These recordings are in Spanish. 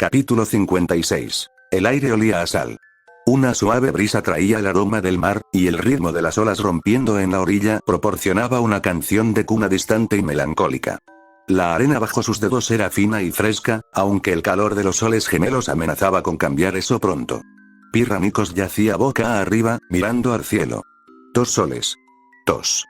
Capítulo 56. El aire olía a sal. Una suave brisa traía el aroma del mar, y el ritmo de las olas rompiendo en la orilla proporcionaba una canción de cuna distante y melancólica. La arena bajo sus dedos era fina y fresca, aunque el calor de los soles gemelos amenazaba con cambiar eso pronto. Pirramicos yacía boca arriba, mirando al cielo. Tos soles. Tos.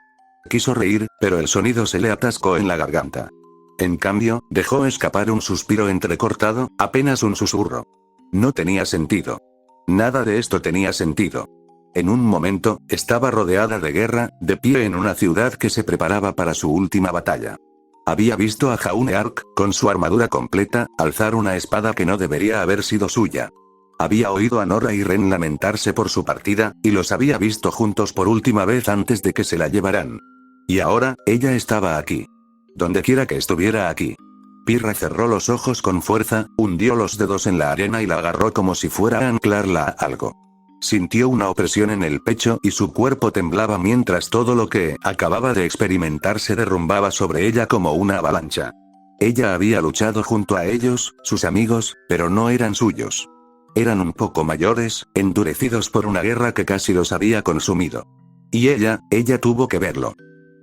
Quiso reír, pero el sonido se le atascó en la garganta. En cambio, dejó escapar un suspiro entrecortado, apenas un susurro. No tenía sentido. Nada de esto tenía sentido. En un momento, estaba rodeada de guerra, de pie en una ciudad que se preparaba para su última batalla. Había visto a Jaune Ark, con su armadura completa, alzar una espada que no debería haber sido suya. Había oído a Nora y Ren lamentarse por su partida, y los había visto juntos por última vez antes de que se la llevaran. Y ahora, ella estaba aquí. Dondequiera que estuviera aquí. Pirra cerró los ojos con fuerza, hundió los dedos en la arena y la agarró como si fuera a anclarla a algo. Sintió una opresión en el pecho y su cuerpo temblaba mientras todo lo que acababa de experimentar se derrumbaba sobre ella como una avalancha. Ella había luchado junto a ellos, sus amigos, pero no eran suyos. Eran un poco mayores, endurecidos por una guerra que casi los había consumido. Y ella tuvo que verlo.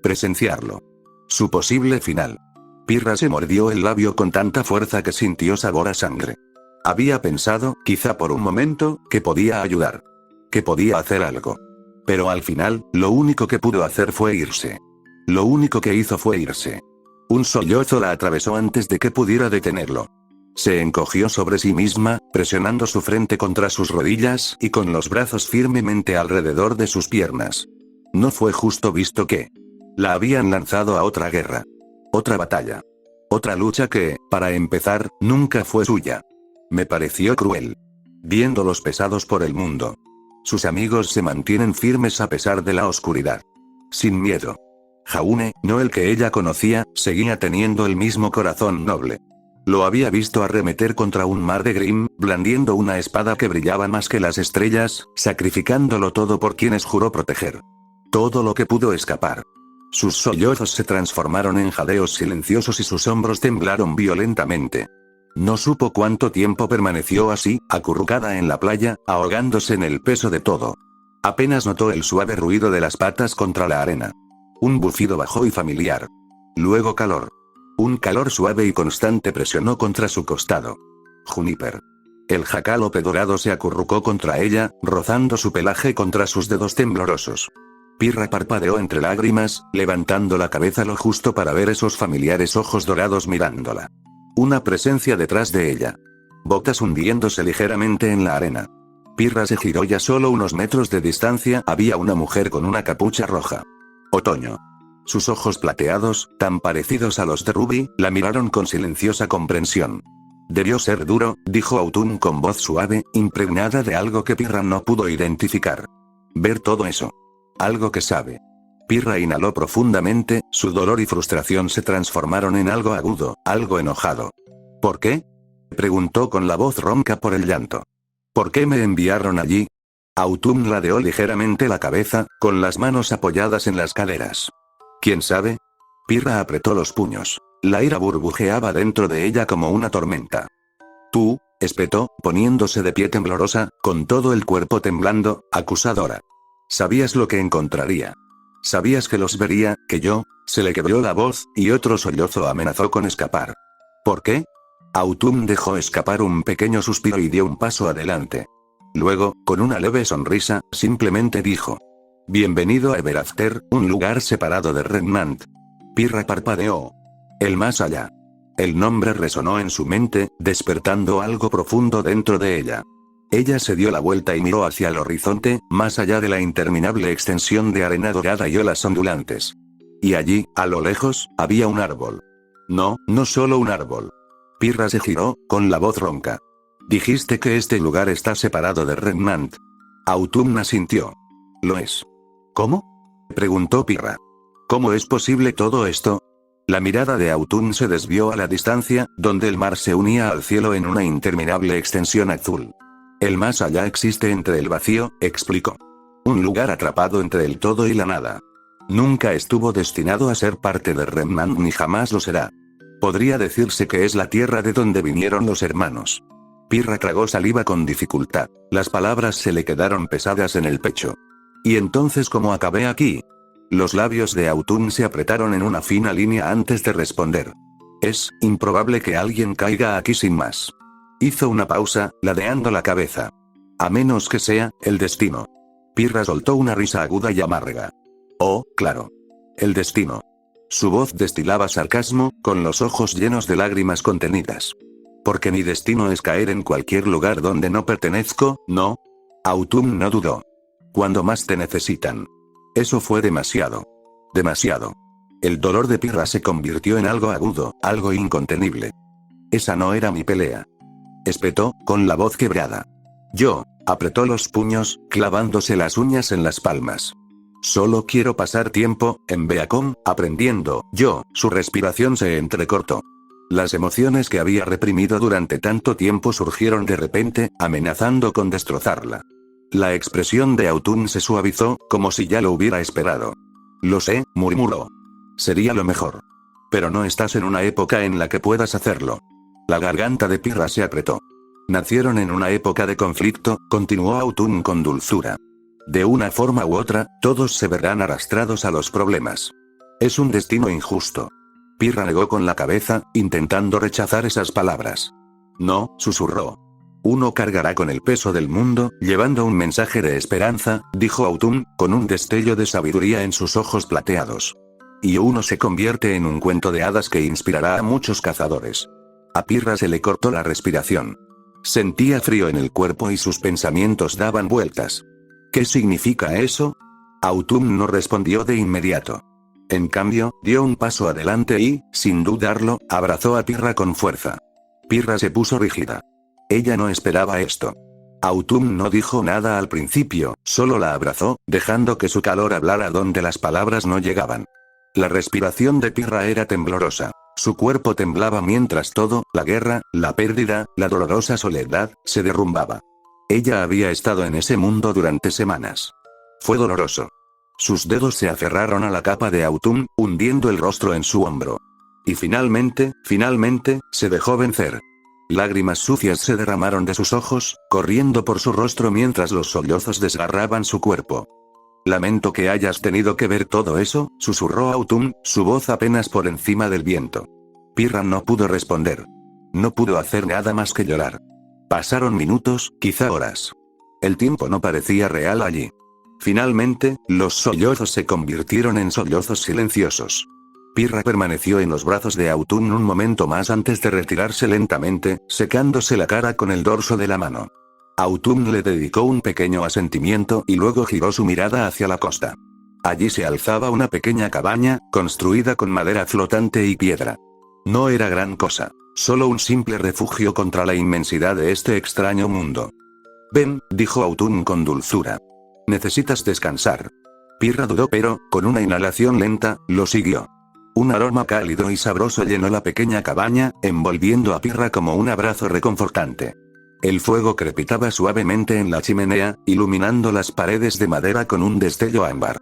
Presenciarlo. Su posible final. Pirra se mordió el labio con tanta fuerza que sintió sabor a sangre. Había pensado, quizá por un momento, que podía ayudar. Que podía hacer algo. Pero al final, lo único que pudo hacer fue irse. Lo único que hizo fue irse. Un sollozo la atravesó antes de que pudiera detenerlo. Se encogió sobre sí misma, presionando su frente contra sus rodillas y con los brazos firmemente alrededor de sus piernas. No fue justo visto que la habían lanzado a otra guerra. Otra batalla. Otra lucha que, para empezar, nunca fue suya. Me pareció cruel. Viéndolos pesados por el mundo. Sus amigos se mantienen firmes a pesar de la oscuridad. Sin miedo. Jaune, no el que ella conocía, seguía teniendo el mismo corazón noble. Lo había visto arremeter contra un mar de Grimm, blandiendo una espada que brillaba más que las estrellas, sacrificándolo todo por quienes juró proteger. Todo lo que pudo escapar. Sus sollozos se transformaron en jadeos silenciosos y sus hombros temblaron violentamente. No supo cuánto tiempo permaneció así, acurrucada en la playa, ahogándose en el peso de todo. Apenas notó el suave ruido de las patas contra la arena. Un bufido bajo y familiar. Luego calor. Un calor suave y constante presionó contra su costado. Juniper. El jacalope dorado se acurrucó contra ella, rozando su pelaje contra sus dedos temblorosos. Pirra parpadeó entre lágrimas, levantando la cabeza lo justo para ver esos familiares ojos dorados mirándola. Una presencia detrás de ella. Botas hundiéndose ligeramente en la arena. Pirra se giró y a solo unos metros de distancia había una mujer con una capucha roja. Otoño. Sus ojos plateados, tan parecidos a los de Ruby, la miraron con silenciosa comprensión. Debió ser duro, dijo Autumn con voz suave, impregnada de algo que Pirra no pudo identificar. Ver todo eso. Algo que sabe. Pirra inhaló profundamente, su dolor y frustración se transformaron en algo agudo, algo enojado. ¿Por qué? Preguntó con la voz ronca por el llanto. ¿Por qué me enviaron allí? Autumn ladeó ligeramente la cabeza, con las manos apoyadas en las caderas. ¿Quién sabe? Pirra apretó los puños. La ira burbujeaba dentro de ella como una tormenta. Tú, espetó, poniéndose de pie temblorosa, con todo el cuerpo temblando, acusadora. Sabías lo que encontraría. Sabías que los vería, que yo. Se le quebró la voz, y otro sollozo amenazó con escapar. ¿Por qué? Autumn dejó escapar un pequeño suspiro y dio un paso adelante. Luego, con una leve sonrisa, simplemente dijo. Bienvenido a Everafter, un lugar separado de Remnant. Pirra parpadeó. El más allá. El nombre resonó en su mente, despertando algo profundo dentro de ella. Ella se dio la vuelta y miró hacia el horizonte, más allá de la interminable extensión de arena dorada y olas ondulantes. Y allí, a lo lejos, había un árbol. No, no solo un árbol. Pirra se giró, con la voz ronca. Dijiste que este lugar está separado de Remnant. Autumn asintió. Lo es. ¿Cómo? Preguntó Pirra. ¿Cómo es posible todo esto? La mirada de Autumn se desvió a la distancia, donde el mar se unía al cielo en una interminable extensión azul. El más allá existe entre el vacío, explicó. Un lugar atrapado entre el todo y la nada. Nunca estuvo destinado a ser parte de Remnant ni jamás lo será. Podría decirse que es la tierra de donde vinieron los hermanos. Pirra tragó saliva con dificultad. Las palabras se le quedaron pesadas en el pecho. ¿Y entonces cómo acabé aquí? Los labios de Autun se apretaron en una fina línea antes de responder. Es improbable que alguien caiga aquí sin más. Hizo una pausa, ladeando la cabeza. A menos que sea el destino. Pirra soltó una risa aguda y amarga. Oh, claro. El destino. Su voz destilaba sarcasmo, con los ojos llenos de lágrimas contenidas. Porque mi destino es caer en cualquier lugar donde no pertenezco, ¿no? Autun no dudó. Cuando más te necesitan. Eso fue demasiado. Demasiado. El dolor de Pirra se convirtió en algo agudo, algo incontenible. Esa no era mi pelea. Espetó, con la voz quebrada. Yo, apretó los puños, clavándose las uñas en las palmas. Solo quiero pasar tiempo, en Beacon, aprendiendo, su respiración se entrecortó. Las emociones que había reprimido durante tanto tiempo surgieron de repente, amenazando con destrozarla. La expresión de Autun se suavizó, como si ya lo hubiera esperado. Lo sé, murmuró. Sería lo mejor. Pero no estás en una época en la que puedas hacerlo. La garganta de Pirra se apretó. Nacieron en una época de conflicto, continuó Autun con dulzura. De una forma u otra, todos se verán arrastrados a los problemas. Es un destino injusto. Pirra negó con la cabeza, intentando rechazar esas palabras. No, susurró. Uno cargará con el peso del mundo, llevando un mensaje de esperanza, dijo Autun, con un destello de sabiduría en sus ojos plateados. Y uno se convierte en un cuento de hadas que inspirará a muchos cazadores. A Pirra se le cortó la respiración. Sentía frío en el cuerpo y sus pensamientos daban vueltas. ¿Qué significa eso? Autun no respondió de inmediato. En cambio, dio un paso adelante y, sin dudarlo, abrazó a Pirra con fuerza. Pirra se puso rígida. Ella no esperaba esto. Autun no dijo nada al principio, solo la abrazó, dejando que su calor hablara donde las palabras no llegaban. La respiración de Pirra era temblorosa. Su cuerpo temblaba mientras todo, la guerra, la pérdida, la dolorosa soledad, se derrumbaba. Ella había estado en ese mundo durante semanas. Fue doloroso. Sus dedos se aferraron a la capa de Autun, hundiendo el rostro en su hombro. Y finalmente, se dejó vencer. Lágrimas sucias se derramaron de sus ojos, corriendo por su rostro mientras los sollozos desgarraban su cuerpo. Lamento que hayas tenido que ver todo eso, susurró Autun, su voz apenas por encima del viento. Pirra no pudo responder. No pudo hacer nada más que llorar. Pasaron minutos, quizá horas. El tiempo no parecía real allí. Finalmente, los sollozos se convirtieron en sollozos silenciosos. Pirra permaneció en los brazos de Autun un momento más antes de retirarse lentamente, secándose la cara con el dorso de la mano. Autun le dedicó un pequeño asentimiento y luego giró su mirada hacia la costa. Allí se alzaba una pequeña cabaña, construida con madera flotante y piedra. No era gran cosa, solo un simple refugio contra la inmensidad de este extraño mundo. Ven, dijo Autun con dulzura. Necesitas descansar. Pirra dudó pero, con una inhalación lenta, lo siguió. Un aroma cálido y sabroso llenó la pequeña cabaña, envolviendo a Pirra como un abrazo reconfortante. El fuego crepitaba suavemente en la chimenea, iluminando las paredes de madera con un destello ámbar.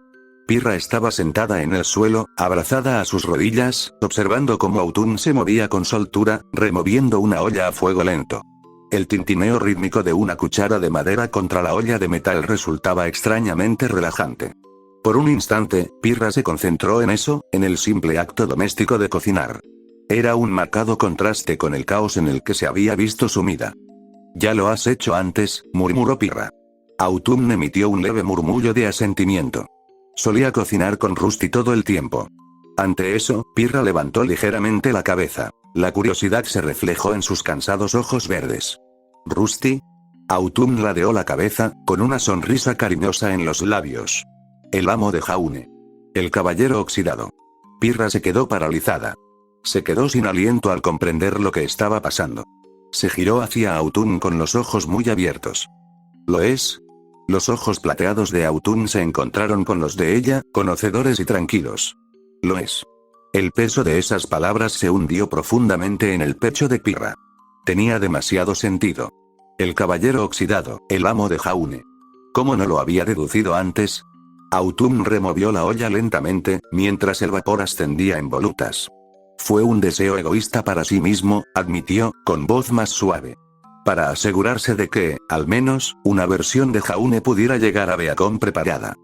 Pirra estaba sentada en el suelo, abrazada a sus rodillas, observando cómo Autun se movía con soltura, removiendo una olla a fuego lento. El tintineo rítmico de una cuchara de madera contra la olla de metal resultaba extrañamente relajante. Por un instante, Pirra se concentró en eso, en el simple acto doméstico de cocinar. Era un marcado contraste con el caos en el que se había visto sumida. Ya lo has hecho antes, murmuró Pirra. Autun emitió un leve murmullo de asentimiento. Solía cocinar con Rusty todo el tiempo. Ante eso, Pirra levantó ligeramente la cabeza. La curiosidad se reflejó en sus cansados ojos verdes. ¿Rusty? Autun ladeó la cabeza, con una sonrisa cariñosa en los labios. El amo de Jaune. El caballero oxidado. Pirra se quedó paralizada. Se quedó sin aliento al comprender lo que estaba pasando. Se giró hacia Autun con los ojos muy abiertos. ¿Lo es? Los ojos plateados de Autun se encontraron con los de ella, conocedores y tranquilos. Lo es. El peso de esas palabras se hundió profundamente en el pecho de Pirra. Tenía demasiado sentido. El caballero oxidado, el amo de Jaune. ¿Cómo no lo había deducido antes? Autun removió la olla lentamente, mientras el vapor ascendía en volutas. Fue un deseo egoísta para sí mismo, admitió, con voz más suave. para asegurarse de que, al menos, una versión de Jaune pudiera llegar a Beacon preparada.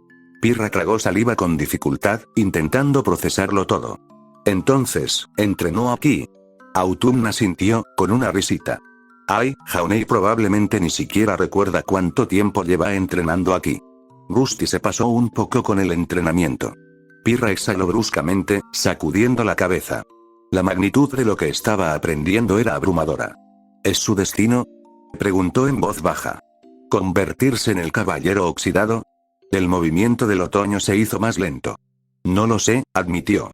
Pirra tragó saliva con dificultad, intentando procesarlo todo. Entonces, ¿entrenó aquí? Autumn asintió, con una risita. Ay, Jaunei probablemente ni siquiera recuerda cuánto tiempo lleva entrenando aquí. Rusty se pasó un poco con el entrenamiento. Pirra exhaló bruscamente, sacudiendo la cabeza. La magnitud de lo que estaba aprendiendo era abrumadora. ¿Es su destino?, preguntó en voz baja. ¿Convertirse en el caballero oxidado? El movimiento del otoño se hizo más lento. No lo sé, admitió.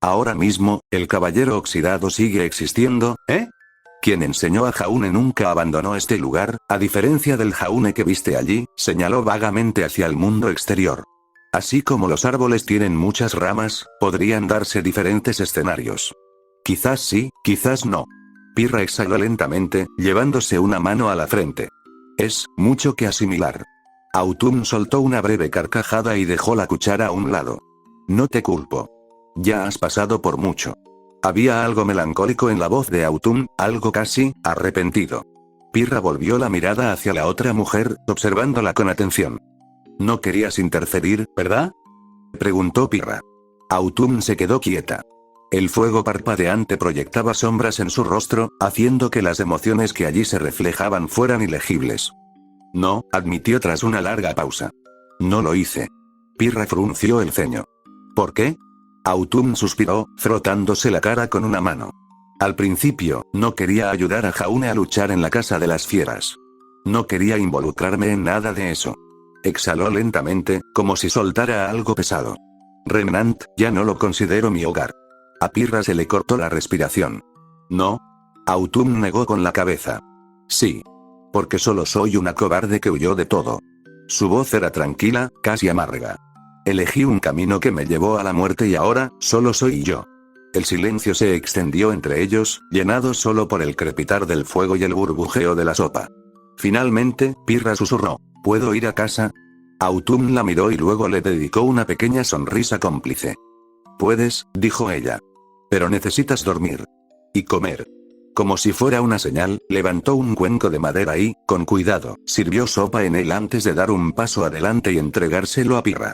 Ahora mismo, el caballero oxidado sigue existiendo, ¿eh? Quien enseñó a Jaune nunca abandonó este lugar, a diferencia del Jaune que viste allí, señaló vagamente hacia el mundo exterior. Así como los árboles tienen muchas ramas, podrían darse diferentes escenarios. Quizás sí, quizás no. Pirra exhaló lentamente, llevándose una mano a la frente. Es mucho que asimilar. Autumn soltó una breve carcajada y dejó la cuchara a un lado. No te culpo. Ya has pasado por mucho. Había algo melancólico en la voz de Autumn, algo casi arrepentido. Pirra volvió la mirada hacia la otra mujer, observándola con atención. ¿No querías interferir, verdad?, preguntó Pirra. Autumn se quedó quieta. El fuego parpadeante proyectaba sombras en su rostro, haciendo que las emociones que allí se reflejaban fueran ilegibles. No, admitió tras una larga pausa. No lo hice. Pirra frunció el ceño. ¿Por qué? Autumn suspiró, frotándose la cara con una mano. Al principio, no quería ayudar a Jaune a luchar en la casa de las fieras. No quería involucrarme en nada de eso. Exhaló lentamente, como si soltara algo pesado. Remnant, ya no lo considero mi hogar. A Pirra se le cortó la respiración. No. Autumn negó con la cabeza. Sí. Porque solo soy una cobarde que huyó de todo. Su voz era tranquila, casi amarga. Elegí un camino que me llevó a la muerte y ahora, solo soy yo. El silencio se extendió entre ellos, llenado solo por el crepitar del fuego y el burbujeo de la sopa. Finalmente, Pirra susurró. ¿Puedo ir a casa? Autumn la miró y luego le dedicó una pequeña sonrisa cómplice. Puedes, dijo ella. Pero necesitas dormir. Y comer. Como si fuera una señal, levantó un cuenco de madera y, con cuidado, sirvió sopa en él antes de dar un paso adelante y entregárselo a Pirra.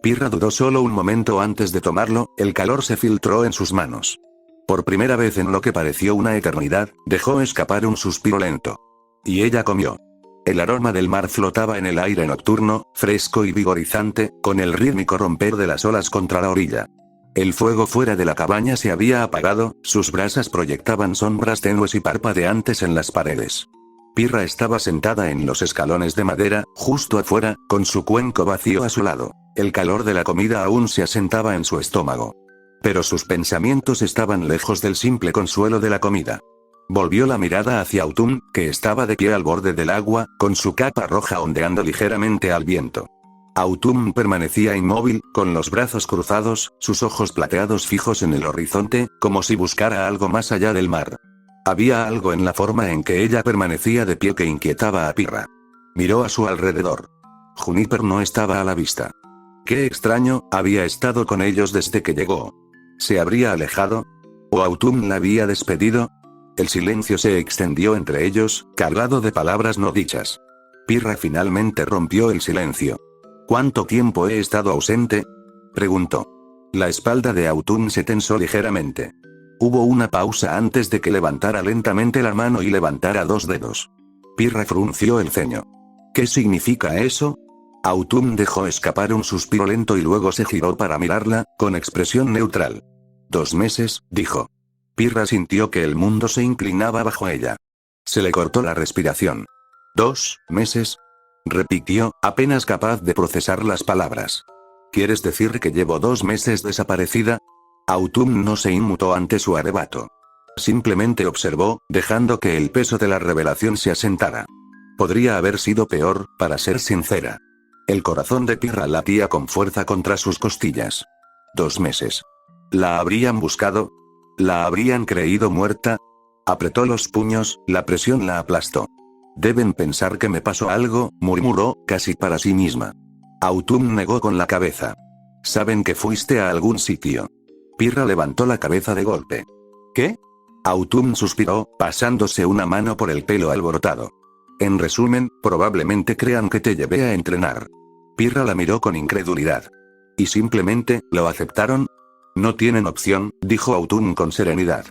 Pirra dudó solo un momento antes de tomarlo, el calor se filtró en sus manos. Por primera vez en lo que pareció una eternidad, dejó escapar un suspiro lento. Y ella comió. El aroma del mar flotaba en el aire nocturno, fresco y vigorizante, con el rítmico romper de las olas contra la orilla. El fuego fuera de la cabaña se había apagado, sus brasas proyectaban sombras tenues y parpadeantes en las paredes. Pirra estaba sentada en los escalones de madera, justo afuera, con su cuenco vacío a su lado. El calor de la comida aún se asentaba en su estómago. Pero sus pensamientos estaban lejos del simple consuelo de la comida. Volvió la mirada hacia Autumn, que estaba de pie al borde del agua, con su capa roja ondeando ligeramente al viento. Autumn permanecía inmóvil, con los brazos cruzados, sus ojos plateados fijos en el horizonte, como si buscara algo más allá del mar. Había algo en la forma en que ella permanecía de pie que inquietaba a Pirra. Miró a su alrededor. Juniper no estaba a la vista. Qué extraño, había estado con ellos desde que llegó. ¿Se habría alejado? ¿O Autumn la había despedido? El silencio se extendió entre ellos, cargado de palabras no dichas. Pirra finalmente rompió el silencio. ¿Cuánto tiempo he estado ausente?, preguntó. La espalda de Autumn se tensó ligeramente. Hubo una pausa antes de que levantara lentamente la mano y levantara dos dedos. Pirra frunció el ceño. ¿Qué significa eso? Autumn dejó escapar un suspiro lento y luego se giró para mirarla, con expresión neutral. 2 meses, dijo. Pirra sintió que el mundo se inclinaba bajo ella. Se le cortó la respiración. 2 meses, repitió, apenas capaz de procesar las palabras. ¿Quieres decir que llevo 2 meses desaparecida? Autumn no se inmutó ante su arrebato. Simplemente observó, dejando que el peso de la revelación se asentara. Podría haber sido peor, para ser sincera. El corazón de Pirra latía con fuerza contra sus costillas. 2 meses. ¿La habrían buscado? ¿La habrían creído muerta? Apretó los puños, la presión la aplastó. Deben pensar que me pasó algo, murmuró, casi para sí misma. Autumn negó con la cabeza. Saben que fuiste a algún sitio. Pirra levantó la cabeza de golpe. ¿Qué? Autumn suspiró, pasándose una mano por el pelo alborotado. En resumen, probablemente crean que te llevé a entrenar. Pirra la miró con incredulidad. ¿Y simplemente, lo aceptaron? No tienen opción, dijo Autumn con serenidad.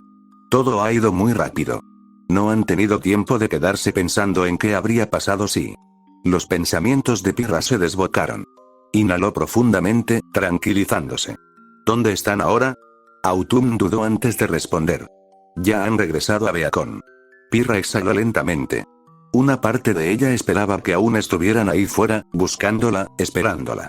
Todo ha ido muy rápido. No han tenido tiempo de quedarse pensando en qué habría pasado si. Los pensamientos de Pirra se desbocaron. Inhaló profundamente, tranquilizándose. ¿Dónde están ahora? Autumn dudó antes de responder. Ya han regresado a Beacon. Pirra exhaló lentamente. Una parte de ella esperaba que aún estuvieran ahí fuera, buscándola, esperándola.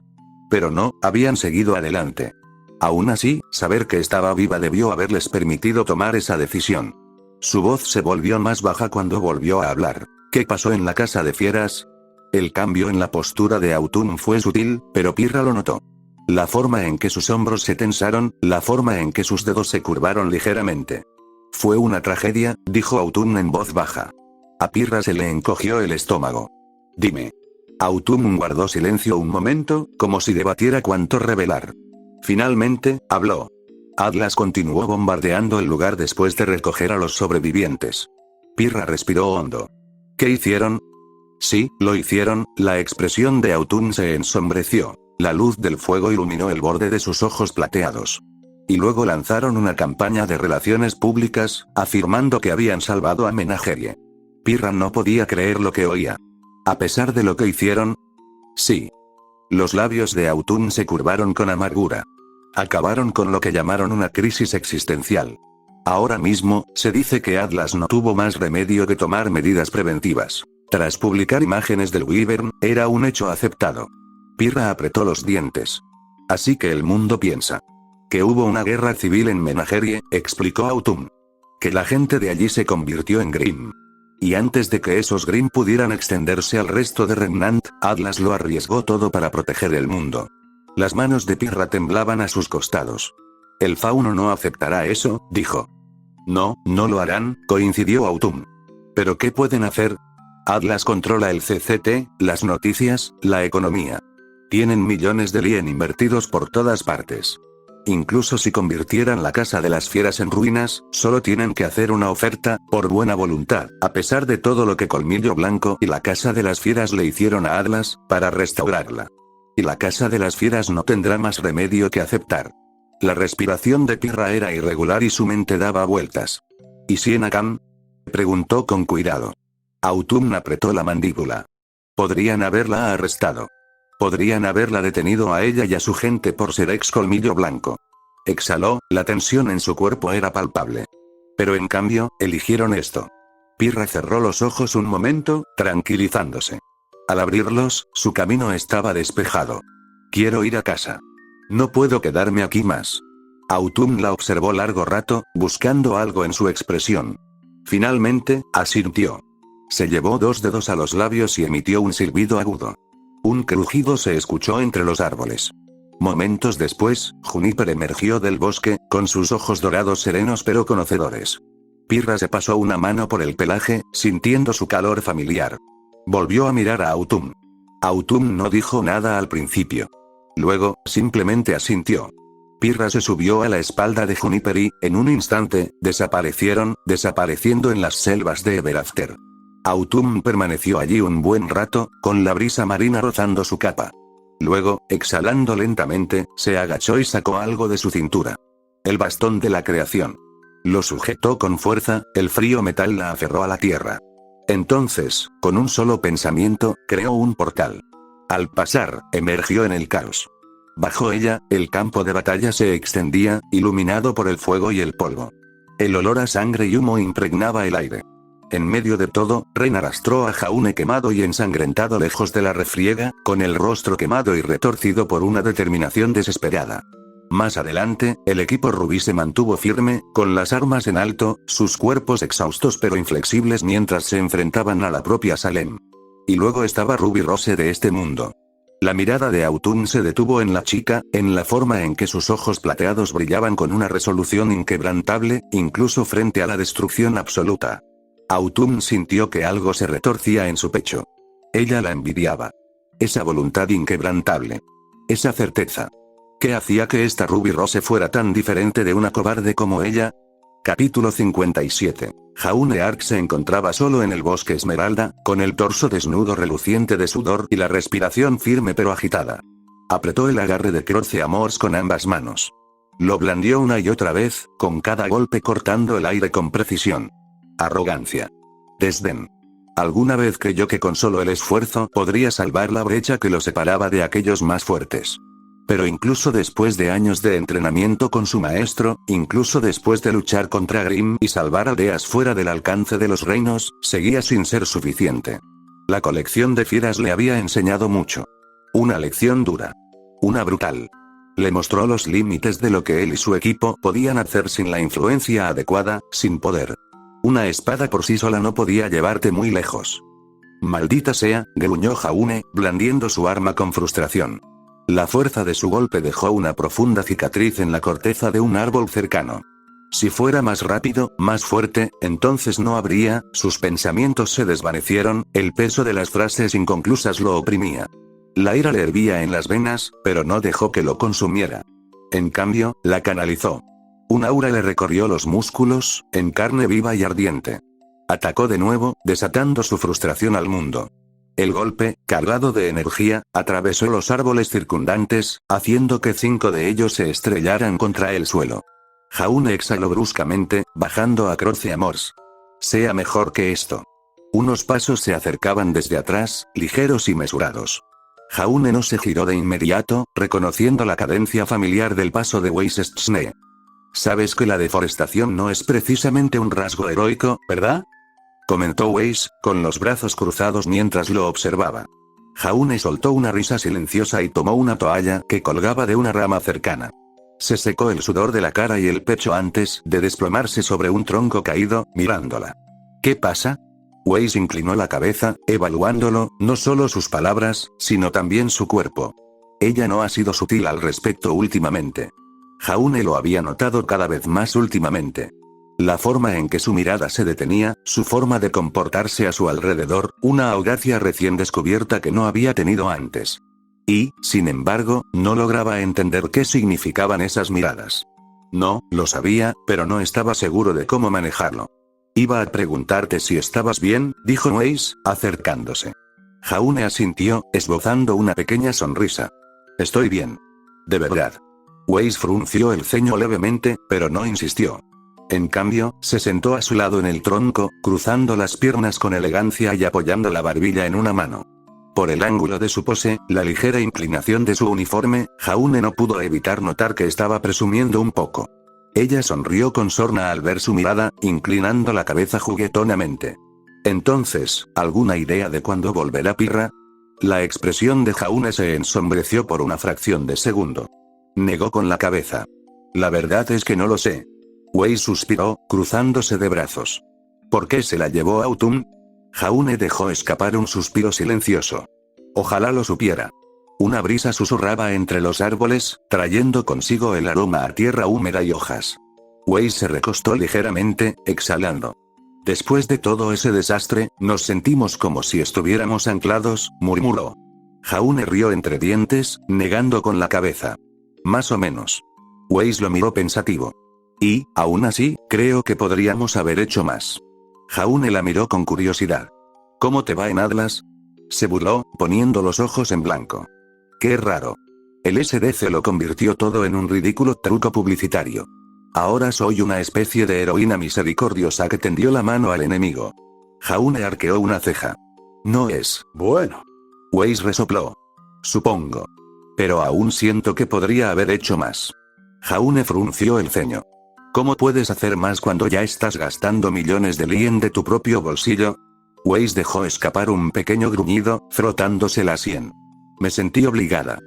Pero no, habían seguido adelante. Aún así, saber que estaba viva debió haberles permitido tomar esa decisión. Su voz se volvió más baja cuando volvió a hablar. ¿Qué pasó en la casa de fieras? El cambio en la postura de Autumn fue sutil, pero Pirra lo notó. La forma en que sus hombros se tensaron, la forma en que sus dedos se curvaron ligeramente. Fue una tragedia, dijo Autumn en voz baja. A Pirra se le encogió el estómago. Dime. Autumn guardó silencio un momento, como si debatiera cuánto revelar. Finalmente, habló. Atlas continuó bombardeando el lugar después de recoger a los sobrevivientes. Pirra respiró hondo. ¿Qué hicieron? Sí, lo hicieron, la expresión de Autumn se ensombreció. La luz del fuego iluminó el borde de sus ojos plateados. Y luego lanzaron una campaña de relaciones públicas, afirmando que habían salvado a Menagerie. Pirra no podía creer lo que oía. ¿A pesar de lo que hicieron? Sí. Los labios de Autumn se curvaron con amargura. Acabaron con lo que llamaron una crisis existencial. Ahora mismo, se dice que Atlas no tuvo más remedio que tomar medidas preventivas. Tras publicar imágenes del Wyvern, era un hecho aceptado. Pirra apretó los dientes. Así que el mundo piensa. Que hubo una guerra civil en Menagerie, explicó Autumn. Que la gente de allí se convirtió en Grimm. Y antes de que esos Grimm pudieran extenderse al resto de Remnant, Atlas lo arriesgó todo para proteger el mundo. Las manos de Pirra temblaban a sus costados. El fauno no aceptará eso, dijo. No, no lo harán, coincidió Autumn. ¿Pero qué pueden hacer? Atlas controla el CCT, las noticias, la economía. Tienen millones de lien invertidos por todas partes. Incluso si convirtieran la casa de las fieras en ruinas, solo tienen que hacer una oferta, por buena voluntad, a pesar de todo lo que Colmillo Blanco y la casa de las fieras le hicieron a Atlas, para restaurarla. Y la casa de las fieras no tendrá más remedio que aceptar. La respiración de Pirra era irregular y su mente daba vueltas. ¿Y Sienna Khan? Preguntó con cuidado. Autumn apretó la mandíbula. Podrían haberla arrestado. Podrían haberla detenido a ella y a su gente por ser ex Colmillo Blanco. Exhaló, la tensión en su cuerpo era palpable. Pero en cambio, eligieron esto. Pirra cerró los ojos un momento, tranquilizándose. Al abrirlos, su camino estaba despejado. Quiero ir a casa. No puedo quedarme aquí más. Autumn la observó largo rato, buscando algo en su expresión. Finalmente, asintió. Se llevó dos dedos a los labios y emitió un silbido agudo. Un crujido se escuchó entre los árboles. Momentos después, Juniper emergió del bosque, con sus ojos dorados serenos pero conocedores. Pirra se pasó una mano por el pelaje, sintiendo su calor familiar. Volvió a mirar a Autumn. Autumn no dijo nada al principio. Luego, simplemente asintió. Pirra se subió a la espalda de Juniper y, en un instante, desapareciendo en las selvas de Ever After. Autumn permaneció allí un buen rato, con la brisa marina rozando su capa. Luego, exhalando lentamente, se agachó y sacó algo de su cintura. El bastón de la creación. Lo sujetó con fuerza, el frío metal la aferró a la tierra. Entonces, con un solo pensamiento, creó un portal. Al pasar, emergió en el caos. Bajo ella, el campo de batalla se extendía, iluminado por el fuego y el polvo. El olor a sangre y humo impregnaba el aire. En medio de todo, Ren arrastró a Jaune quemado y ensangrentado lejos de la refriega, con el rostro quemado y retorcido por una determinación desesperada. Más adelante, el equipo Rubí se mantuvo firme, con las armas en alto, sus cuerpos exhaustos pero inflexibles mientras se enfrentaban a la propia Salem. Y luego estaba Ruby Rose de este mundo. La mirada de Autumn se detuvo en la chica, en la forma en que sus ojos plateados brillaban con una resolución inquebrantable, incluso frente a la destrucción absoluta. Autumn sintió que algo se retorcía en su pecho. Ella la envidiaba. Esa voluntad inquebrantable. Esa certeza. ¿Qué hacía que esta Ruby Rose fuera tan diferente de una cobarde como ella? Capítulo 57. Jaune Ark se encontraba solo en el bosque Esmeralda, con el torso desnudo reluciente de sudor y la respiración firme pero agitada. Apretó el agarre de Croceamors con ambas manos. Lo blandió una y otra vez, con cada golpe cortando el aire con precisión. Arrogancia. Desdén. Alguna vez creyó que con solo el esfuerzo podría salvar la brecha que lo separaba de aquellos más fuertes. Pero incluso después de años de entrenamiento con su maestro, incluso después de luchar contra Grimm y salvar aldeas fuera del alcance de los reinos, seguía sin ser suficiente. La colección de fieras le había enseñado mucho. Una lección dura. Una brutal. Le mostró los límites de lo que él y su equipo podían hacer sin la influencia adecuada, sin poder. Una espada por sí sola no podía llevarte muy lejos. Maldita sea, gruñó Jaune, blandiendo su arma con frustración. La fuerza de su golpe dejó una profunda cicatriz en la corteza de un árbol cercano. Si fuera más rápido, más fuerte, entonces no habría, sus pensamientos se desvanecieron, el peso de las frases inconclusas lo oprimía. La ira le hervía en las venas, pero no dejó que lo consumiera. En cambio, la canalizó. Un aura le recorrió los músculos, en carne viva y ardiente. Atacó de nuevo, desatando su frustración al mundo. El golpe, cargado de energía, atravesó los árboles circundantes, haciendo que 5 de ellos se estrellaran contra el suelo. Jaune exhaló bruscamente, bajando a Croceamors. Sea mejor que esto. Unos pasos se acercaban desde atrás, ligeros y mesurados. Jaune no se giró de inmediato, reconociendo la cadencia familiar del paso de Weissestsne. Sabes que la deforestación no es precisamente un rasgo heroico, ¿verdad? Comentó Weiss, con los brazos cruzados mientras lo observaba. Jaune soltó una risa silenciosa y tomó una toalla que colgaba de una rama cercana. Se secó el sudor de la cara y el pecho antes de desplomarse sobre un tronco caído, mirándola. ¿Qué pasa? Weiss inclinó la cabeza, evaluándolo, no solo sus palabras, sino también su cuerpo. Ella no ha sido sutil al respecto últimamente. Jaune lo había notado cada vez más últimamente. La forma en que su mirada se detenía, su forma de comportarse a su alrededor, una audacia recién descubierta que no había tenido antes. Y, sin embargo, no lograba entender qué significaban esas miradas. No, lo sabía, pero no estaba seguro de cómo manejarlo. Iba a preguntarte si estabas bien, dijo Weiss, acercándose. Jaune asintió, esbozando una pequeña sonrisa. Estoy bien. De verdad. Weiss frunció el ceño levemente, pero no insistió. En cambio, se sentó a su lado en el tronco, cruzando las piernas con elegancia y apoyando la barbilla en una mano. Por el ángulo de su pose, la ligera inclinación de su uniforme, Jaune no pudo evitar notar que estaba presumiendo un poco. Ella sonrió con sorna al ver su mirada, inclinando la cabeza juguetonamente. Entonces, ¿alguna idea de cuándo volverá Pirra? La expresión de Jaune se ensombreció por una fracción de segundo. Negó con la cabeza. La verdad es que no lo sé. Weiss suspiró, cruzándose de brazos. ¿Por qué se la llevó a Autumn? Jaune dejó escapar un suspiro silencioso. Ojalá lo supiera. Una brisa susurraba entre los árboles, trayendo consigo el aroma a tierra húmeda y hojas. Weiss se recostó ligeramente, exhalando. Después de todo ese desastre, nos sentimos como si estuviéramos anclados, murmuró. Jaune rió entre dientes, negando con la cabeza. Más o menos. Weiss lo miró pensativo. Y, aún así, creo que podríamos haber hecho más. Jaune la miró con curiosidad. ¿Cómo te va en Atlas? Se burló, poniendo los ojos en blanco. Qué raro. El SDC lo convirtió todo en un ridículo truco publicitario. Ahora soy una especie de heroína misericordiosa que tendió la mano al enemigo. Jaune arqueó una ceja. No es bueno. Weiss resopló. Supongo. Pero aún siento que podría haber hecho más. Jaune frunció el ceño. ¿Cómo puedes hacer más cuando ya estás gastando millones de lien de tu propio bolsillo? Weiss dejó escapar un pequeño gruñido, frotándose la sien. Me sentí obligada.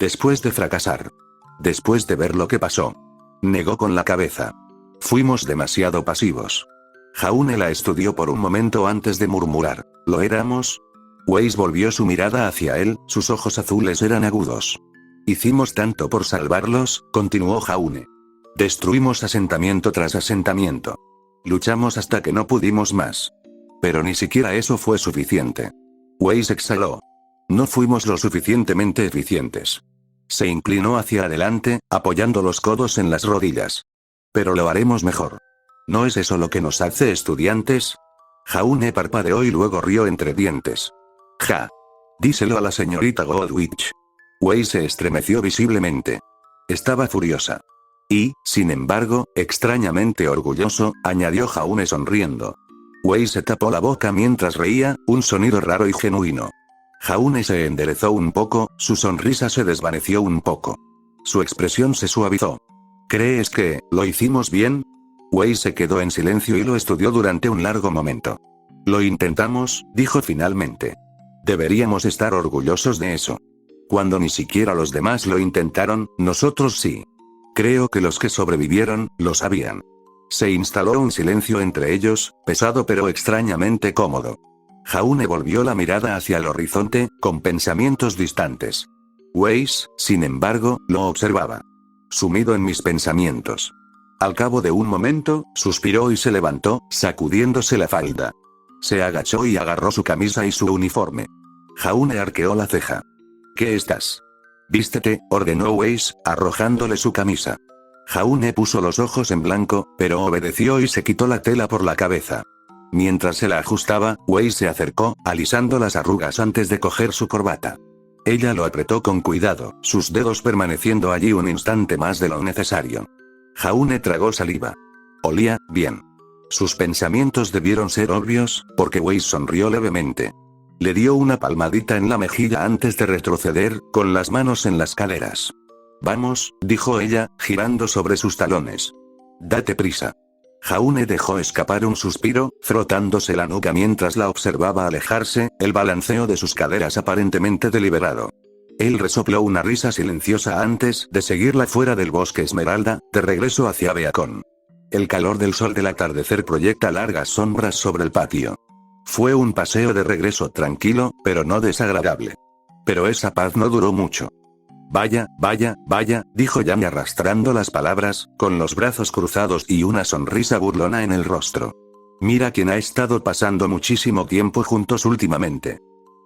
Después de fracasar. Después de ver lo que pasó. Negó con la cabeza. Fuimos demasiado pasivos. Jaune la estudió por un momento antes de murmurar. ¿Lo éramos? Weiss volvió su mirada hacia él, sus ojos azules eran agudos. Hicimos tanto por salvarlos, continuó Jaune. Destruimos asentamiento tras asentamiento. Luchamos hasta que no pudimos más. Pero ni siquiera eso fue suficiente. Weiss exhaló. No fuimos lo suficientemente eficientes. Se inclinó hacia adelante, apoyando los codos en las rodillas. Pero lo haremos mejor. ¿No es eso lo que nos hace estudiantes? Jaune parpadeó y luego rió entre dientes. Ja. Díselo a la señorita Goldwich. Wei se estremeció visiblemente. Estaba furiosa. Y, sin embargo, extrañamente orgulloso, añadió Jaune sonriendo. Wei se tapó la boca mientras reía, un sonido raro y genuino. Jaune se enderezó un poco, su sonrisa se desvaneció un poco. Su expresión se suavizó. ¿Crees que, lo hicimos bien? Wei se quedó en silencio y lo estudió durante un largo momento. Lo intentamos, dijo finalmente. Deberíamos estar orgullosos de eso. Cuando ni siquiera los demás lo intentaron, nosotros sí. Creo que los que sobrevivieron, lo sabían. Se instaló un silencio entre ellos, pesado pero extrañamente cómodo. Jaune volvió la mirada hacia el horizonte, con pensamientos distantes. Weiss, sin embargo, lo observaba. Sumido en mis pensamientos. Al cabo de un momento, suspiró y se levantó, sacudiéndose la falda. Se agachó y agarró su camisa y su uniforme. Jaune arqueó la ceja. ¿Qué estás? Vístete, ordenó Weiss, arrojándole su camisa. Jaune puso los ojos en blanco, pero obedeció y se quitó la tela por la cabeza. Mientras se la ajustaba, Weiss se acercó, alisando las arrugas antes de coger su corbata. Ella lo apretó con cuidado, sus dedos permaneciendo allí un instante más de lo necesario. Jaune tragó saliva. Olía bien. Sus pensamientos debieron ser obvios, porque Weiss sonrió levemente. Le dio una palmadita en la mejilla antes de retroceder, con las manos en las caderas. Vamos, dijo ella, girando sobre sus talones. Date prisa. Jaune dejó escapar un suspiro, frotándose la nuca mientras la observaba alejarse, el balanceo de sus caderas aparentemente deliberado. Él resopló una risa silenciosa antes de seguirla fuera del bosque Esmeralda, de regreso hacia Beacon. El calor del sol del atardecer proyecta largas sombras sobre el patio. Fue un paseo de regreso tranquilo, pero no desagradable. Pero esa paz no duró mucho. Vaya, vaya, vaya, dijo Yami arrastrando las palabras, con los brazos cruzados y una sonrisa burlona en el rostro. Mira quién ha estado pasando muchísimo tiempo juntos últimamente.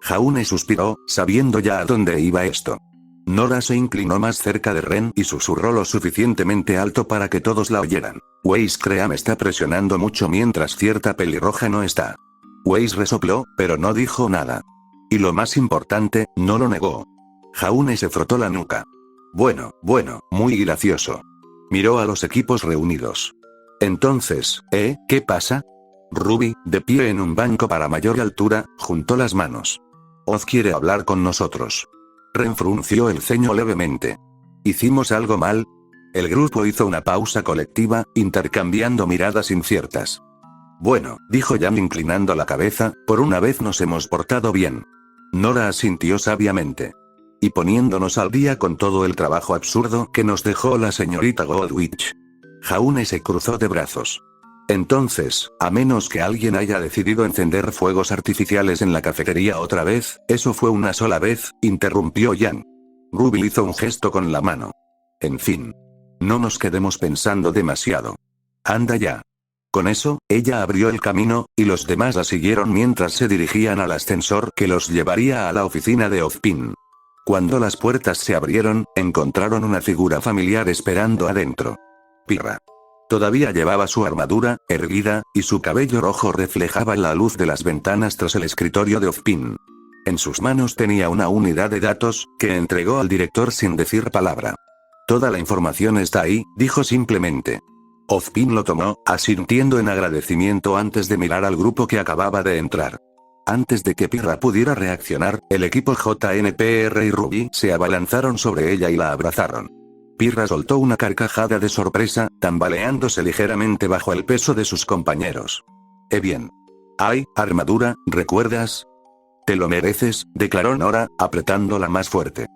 Jaune suspiró, sabiendo ya a dónde iba esto. Nora se inclinó más cerca de Ren y susurró lo suficientemente alto para que todos la oyeran. Weiss me está presionando mucho mientras cierta pelirroja no está. Weiss resopló, pero no dijo nada. Y lo más importante, no lo negó. Jaune se frotó la nuca. Bueno, muy gracioso. Miró a los equipos reunidos. Entonces, ¿qué pasa? Ruby, de pie en un banco para mayor altura, juntó las manos. Oz quiere hablar con nosotros. Ren frunció el ceño levemente. ¿Hicimos algo mal? El grupo hizo una pausa colectiva, intercambiando miradas inciertas. Bueno, dijo Yam inclinando la cabeza, por una vez nos hemos portado bien. Nora asintió sabiamente. Y poniéndonos al día con todo el trabajo absurdo que nos dejó la señorita Goldwich. Jaune se cruzó de brazos. Entonces, a menos que alguien haya decidido encender fuegos artificiales en la cafetería otra vez, eso fue una sola vez, interrumpió Yan. Ruby hizo un gesto con la mano. En fin. No nos quedemos pensando demasiado. Anda ya. Con eso, ella abrió el camino, y los demás la siguieron mientras se dirigían al ascensor que los llevaría a la oficina de Ozpin. Cuando las puertas se abrieron, encontraron una figura familiar esperando adentro. Pirra. Todavía llevaba su armadura, erguida, y su cabello rojo reflejaba la luz de las ventanas tras el escritorio de Ozpin. En sus manos tenía una unidad de datos, que entregó al director sin decir palabra. Toda la información está ahí, dijo simplemente. Ozpin lo tomó, asintiendo en agradecimiento antes de mirar al grupo que acababa de entrar. Antes de que Pirra pudiera reaccionar, el equipo JNPR y Ruby se abalanzaron sobre ella y la abrazaron. Pirra soltó una carcajada de sorpresa, tambaleándose ligeramente bajo el peso de sus compañeros. Bien. ¡Ay, armadura, ¿recuerdas? Te lo mereces, declaró Nora, apretándola más fuerte.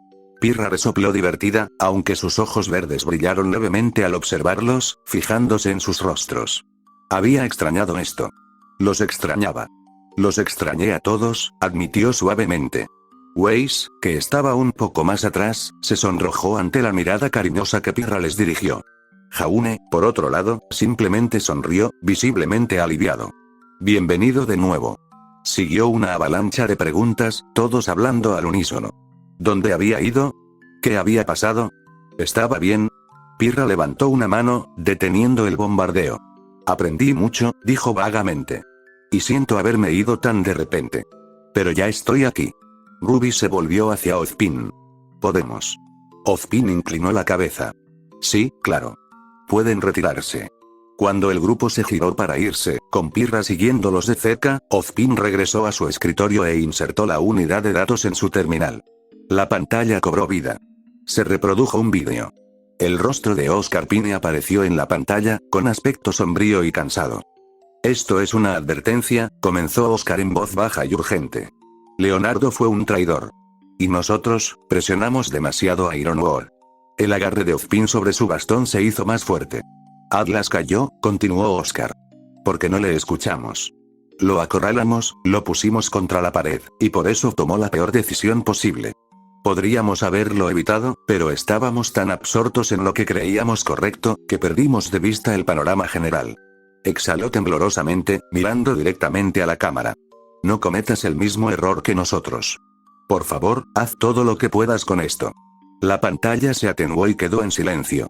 Pirra resopló divertida, aunque sus ojos verdes brillaron levemente al observarlos, fijándose en sus rostros. Había extrañado esto. Los extrañaba. Los extrañé a todos, admitió suavemente. Weiss, que estaba un poco más atrás, se sonrojó ante la mirada cariñosa que Pirra les dirigió. Jaune, por otro lado, simplemente sonrió, visiblemente aliviado. Bienvenido de nuevo. Siguió una avalancha de preguntas, todos hablando al unísono. ¿Dónde había ido? ¿Qué había pasado? ¿Estaba bien? Pirra levantó una mano, deteniendo el bombardeo. Aprendí mucho, dijo vagamente. Y siento haberme ido tan de repente. Pero ya estoy aquí. Ruby se volvió hacia Ozpin. Podemos. Ozpin inclinó la cabeza. Sí, claro. Pueden retirarse. Cuando el grupo se giró para irse, con Pirra siguiéndolos de cerca, Ozpin regresó a su escritorio e insertó la unidad de datos en su terminal. La pantalla cobró vida. Se reprodujo un vídeo. El rostro de Oscar Pine apareció en la pantalla, con aspecto sombrío y cansado. Esto es una advertencia, comenzó Oscar en voz baja y urgente. Leonardo fue un traidor. Y nosotros, presionamos demasiado a Ironwar. El agarre de Ozpin sobre su bastón se hizo más fuerte. Atlas cayó, continuó Oscar. Porque no le escuchamos. Lo acorralamos, lo pusimos contra la pared, y por eso tomó la peor decisión posible. Podríamos haberlo evitado, pero estábamos tan absortos en lo que creíamos correcto, que perdimos de vista el panorama general. Exhaló temblorosamente, mirando directamente a la cámara. No cometas el mismo error que nosotros. Por favor, haz todo lo que puedas con esto. La pantalla se atenuó y quedó en silencio.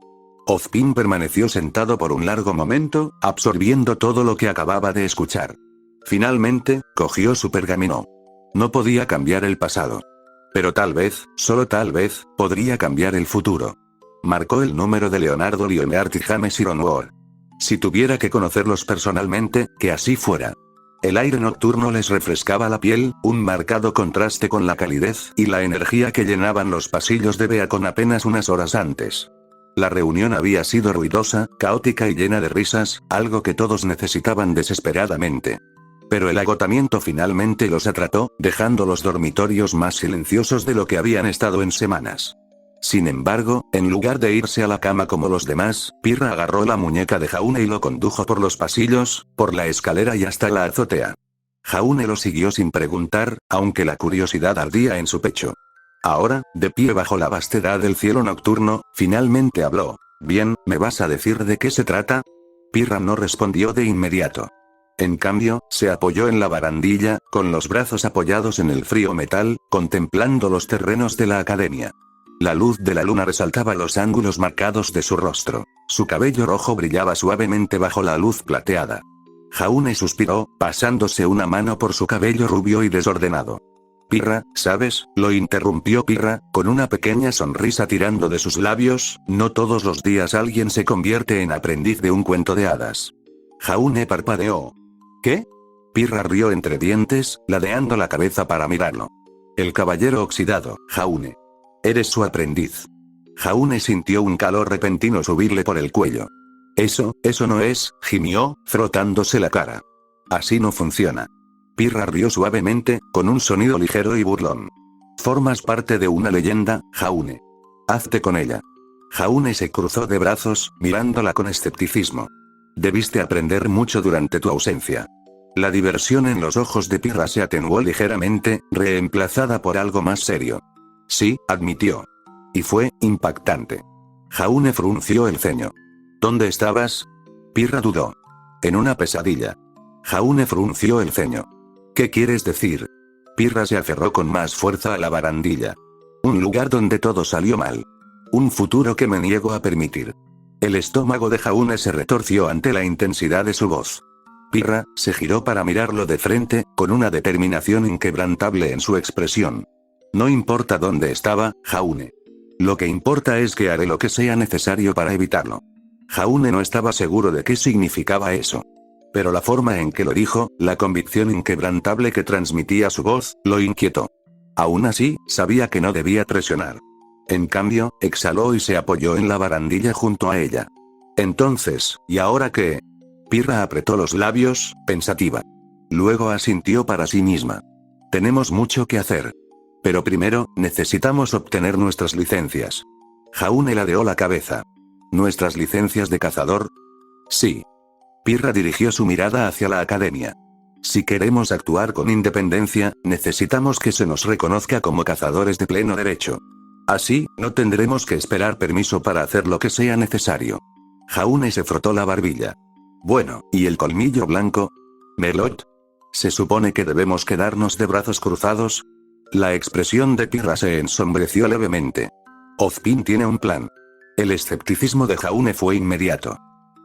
Ozpin permaneció sentado por un largo momento, absorbiendo todo lo que acababa de escuchar. Finalmente, cogió su pergamino. No podía cambiar el pasado. Pero tal vez, solo tal vez, podría cambiar el futuro. Marcó el número de Leonardo Leonard y James Ironwar. Si tuviera que conocerlos personalmente, que así fuera. El aire nocturno les refrescaba la piel, un marcado contraste con la calidez y la energía que llenaban los pasillos de Beacon apenas unas horas antes. La reunión había sido ruidosa, caótica y llena de risas, algo que todos necesitaban desesperadamente. Pero el agotamiento finalmente los atrapó, dejando los dormitorios más silenciosos de lo que habían estado en semanas. Sin embargo, en lugar de irse a la cama como los demás, Pirra agarró la muñeca de Jaune y lo condujo por los pasillos, por la escalera y hasta la azotea. Jaune lo siguió sin preguntar, aunque la curiosidad ardía en su pecho. Ahora, de pie bajo la vastedad del cielo nocturno, finalmente habló. Bien, ¿me vas a decir de qué se trata? Pirra no respondió de inmediato. En cambio, se apoyó en la barandilla, con los brazos apoyados en el frío metal, contemplando los terrenos de la academia. La luz de la luna resaltaba los ángulos marcados de su rostro. Su cabello rojo brillaba suavemente bajo la luz plateada. Jaune suspiró, pasándose una mano por su cabello rubio y desordenado. Pirra, ¿sabes? Lo interrumpió Pirra, con una pequeña sonrisa tirando de sus labios, no todos los días alguien se convierte en aprendiz de un cuento de hadas. Jaune parpadeó. ¿Qué? Pirra rió entre dientes, ladeando la cabeza para mirarlo. El caballero oxidado, Jaune. Eres su aprendiz. Jaune sintió un calor repentino subirle por el cuello. Eso no es, gimió, frotándose la cara. Así no funciona. Pirra rió suavemente, con un sonido ligero y burlón. Formas parte de una leyenda, Jaune. Hazte con ella. Jaune se cruzó de brazos, mirándola con escepticismo. Debiste aprender mucho durante tu ausencia. La diversión en los ojos de Pirra se atenuó ligeramente, reemplazada por algo más serio. Sí, admitió. Y fue impactante. Jaune frunció el ceño. ¿Dónde estabas? Pirra dudó. En una pesadilla. Jaune frunció el ceño. ¿Qué quieres decir? Pirra se aferró con más fuerza a la barandilla. Un lugar donde todo salió mal. Un futuro que me niego a permitir. El estómago de Jaune se retorció ante la intensidad de su voz. Pirra se giró para mirarlo de frente, con una determinación inquebrantable en su expresión. No importa dónde estaba, Jaune. Lo que importa es que haré lo que sea necesario para evitarlo. Jaune no estaba seguro de qué significaba eso. Pero la forma en que lo dijo, la convicción inquebrantable que transmitía su voz, lo inquietó. Aún así, sabía que no debía presionar. En cambio, exhaló y se apoyó en la barandilla junto a ella. Entonces, ¿y ahora qué? Pirra apretó los labios, pensativa. Luego asintió para sí misma. Tenemos mucho que hacer. Pero primero, necesitamos obtener nuestras licencias. Jaune ladeó la cabeza. ¿Nuestras licencias de cazador? Sí. Pirra dirigió su mirada hacia la academia. Si queremos actuar con independencia, necesitamos que se nos reconozca como cazadores de pleno derecho. Así, no tendremos que esperar permiso para hacer lo que sea necesario. Jaune se frotó la barbilla. Bueno, ¿y el colmillo blanco? ¿Melot? ¿Se supone que debemos quedarnos de brazos cruzados? La expresión de Pirra se ensombreció levemente. Ozpin tiene un plan. El escepticismo de Jaune fue inmediato.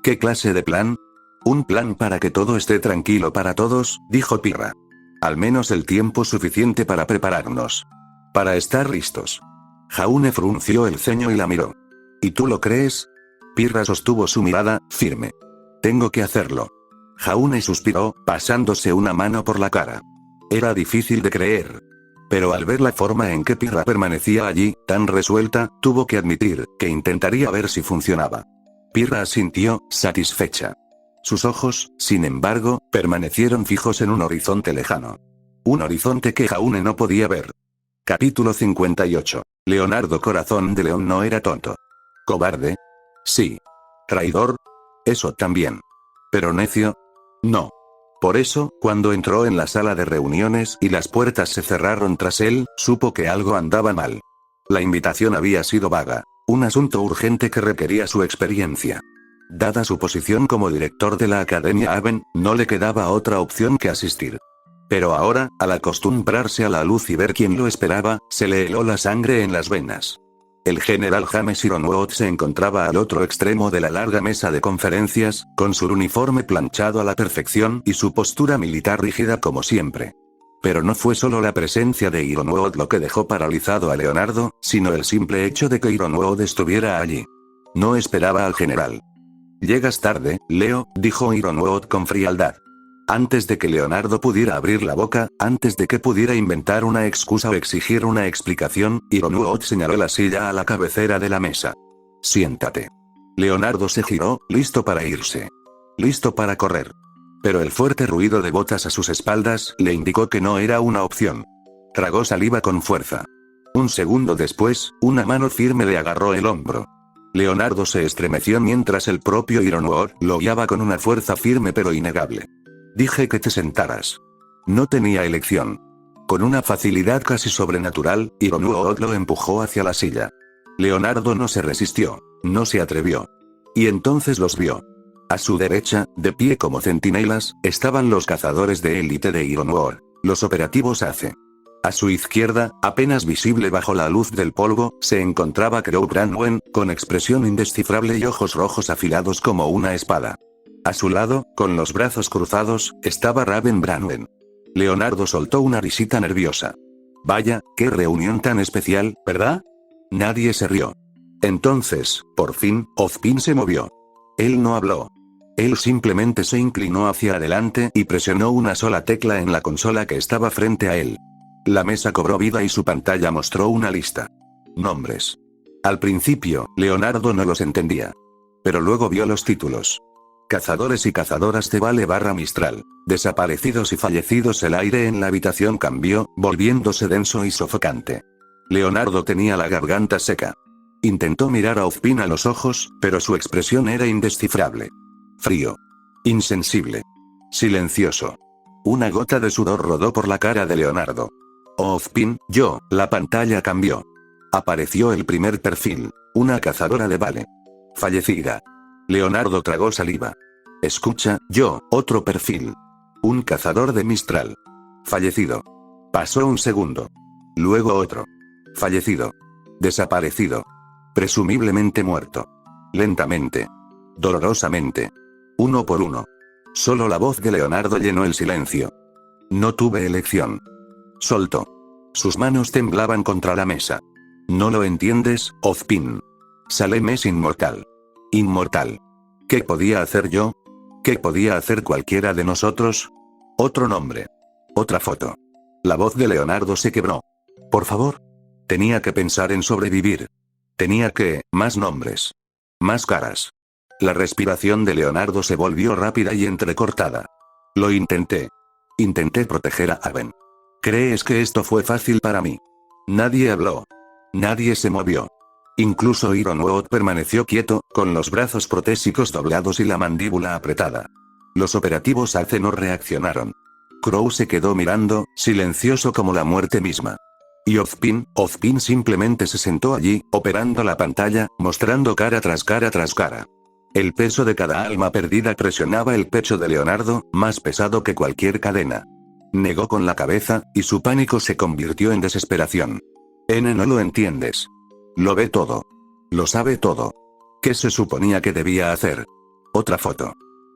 ¿Qué clase de plan? Un plan para que todo esté tranquilo para todos, dijo Pirra. Al menos el tiempo suficiente para prepararnos. Para estar listos. Jaune frunció el ceño y la miró. ¿Y tú lo crees? Pirra sostuvo su mirada, firme. Tengo que hacerlo. Jaune suspiró, pasándose una mano por la cara. Era difícil de creer. Pero al ver la forma en que Pirra permanecía allí, tan resuelta, tuvo que admitir que intentaría ver si funcionaba. Pirra asintió, satisfecha. Sus ojos, sin embargo, permanecieron fijos en un horizonte lejano. Un horizonte que Jaune no podía ver. Capítulo 58. Leonardo Corazón de León no era tonto. ¿Cobarde? Sí. ¿Traidor? Eso también. ¿Pero necio? No. Por eso, cuando entró en la sala de reuniones y las puertas se cerraron tras él, supo que algo andaba mal. La invitación había sido vaga, un asunto urgente que requería su experiencia. Dada su posición como director de la Academia Aven, no le quedaba otra opción que asistir. Pero ahora, al acostumbrarse a la luz y ver quién lo esperaba, se le heló la sangre en las venas. El general James Ironwood se encontraba al otro extremo de la larga mesa de conferencias, con su uniforme planchado a la perfección y su postura militar rígida como siempre. Pero no fue solo la presencia de Ironwood lo que dejó paralizado a Leonardo, sino el simple hecho de que Ironwood estuviera allí. No esperaba al general. «Llegas tarde, Leo», dijo Ironwood con frialdad. Antes de que Leonardo pudiera abrir la boca, antes de que pudiera inventar una excusa o exigir una explicación, Ironwood señaló la silla a la cabecera de la mesa. «Siéntate». Leonardo se giró, listo para irse. Listo para correr. Pero el fuerte ruido de botas a sus espaldas le indicó que no era una opción. Tragó saliva con fuerza. Un segundo después, una mano firme le agarró el hombro. Leonardo se estremeció mientras el propio Ironwood lo guiaba con una fuerza firme pero innegable. «Dije que te sentaras». No tenía elección. Con una facilidad casi sobrenatural, Ironwood lo empujó hacia la silla. Leonardo no se resistió, no se atrevió. Y entonces los vio. A su derecha, de pie como centinelas, estaban los cazadores de élite de Ironwood, los operativos ACE. A su izquierda, apenas visible bajo la luz del polvo, se encontraba Crow Branwen, con expresión indescifrable y ojos rojos afilados como una espada. A su lado, con los brazos cruzados, estaba Raven Branwen. Leonardo soltó una risita nerviosa. Vaya, qué reunión tan especial, ¿verdad? Nadie se rió. Entonces, por fin, Ozpin se movió. Él no habló. Él simplemente se inclinó hacia adelante y presionó una sola tecla en la consola que estaba frente a él. La mesa cobró vida y su pantalla mostró una lista. Nombres. Al principio, Leonardo no los entendía. Pero luego vio los títulos. Cazadores y cazadoras de Vale / Mistral. Desaparecidos y fallecidos. El aire en la habitación cambió, volviéndose denso y sofocante. Leonardo tenía la garganta seca. Intentó mirar a Ozpin a los ojos, pero su expresión era indescifrable. Frío. Insensible. Silencioso. Una gota de sudor rodó por la cara de Leonardo. Ozpin, la pantalla cambió. Apareció el primer perfil. Una cazadora de Vale. Fallecida. Leonardo tragó saliva. Escucha, otro perfil. Un cazador de Mistral. Fallecido. Pasó un segundo. Luego otro. Fallecido. Desaparecido. Presumiblemente muerto. Lentamente. Dolorosamente. Uno por uno. Solo la voz de Leonardo llenó el silencio. No tuve elección. Soltó. Sus manos temblaban contra la mesa. No lo entiendes, Ozpin. Salem es inmortal. Inmortal. ¿Qué podía hacer yo? ¿Qué podía hacer cualquiera de nosotros? Otro nombre. Otra foto. La voz de Leonardo se quebró. Por favor. Tenía que pensar en sobrevivir. Tenía que, más nombres. Más caras. La respiración de Leonardo se volvió rápida y entrecortada. Lo intenté. Intenté proteger a Aven. ¿Crees que esto fue fácil para mí? Nadie habló. Nadie se movió. Incluso Ironwood permaneció quieto, con los brazos protésicos doblados y la mandíbula apretada. Los operativos ACE no reaccionaron. Crow se quedó mirando, silencioso como la muerte misma. Y Ozpin simplemente se sentó allí, operando la pantalla, mostrando cara tras cara tras cara. El peso de cada alma perdida presionaba el pecho de Leonardo, más pesado que cualquier cadena. Negó con la cabeza, y su pánico se convirtió en desesperación. No lo entiendes. Lo ve todo. Lo sabe todo. ¿Qué se suponía que debía hacer? Otra foto.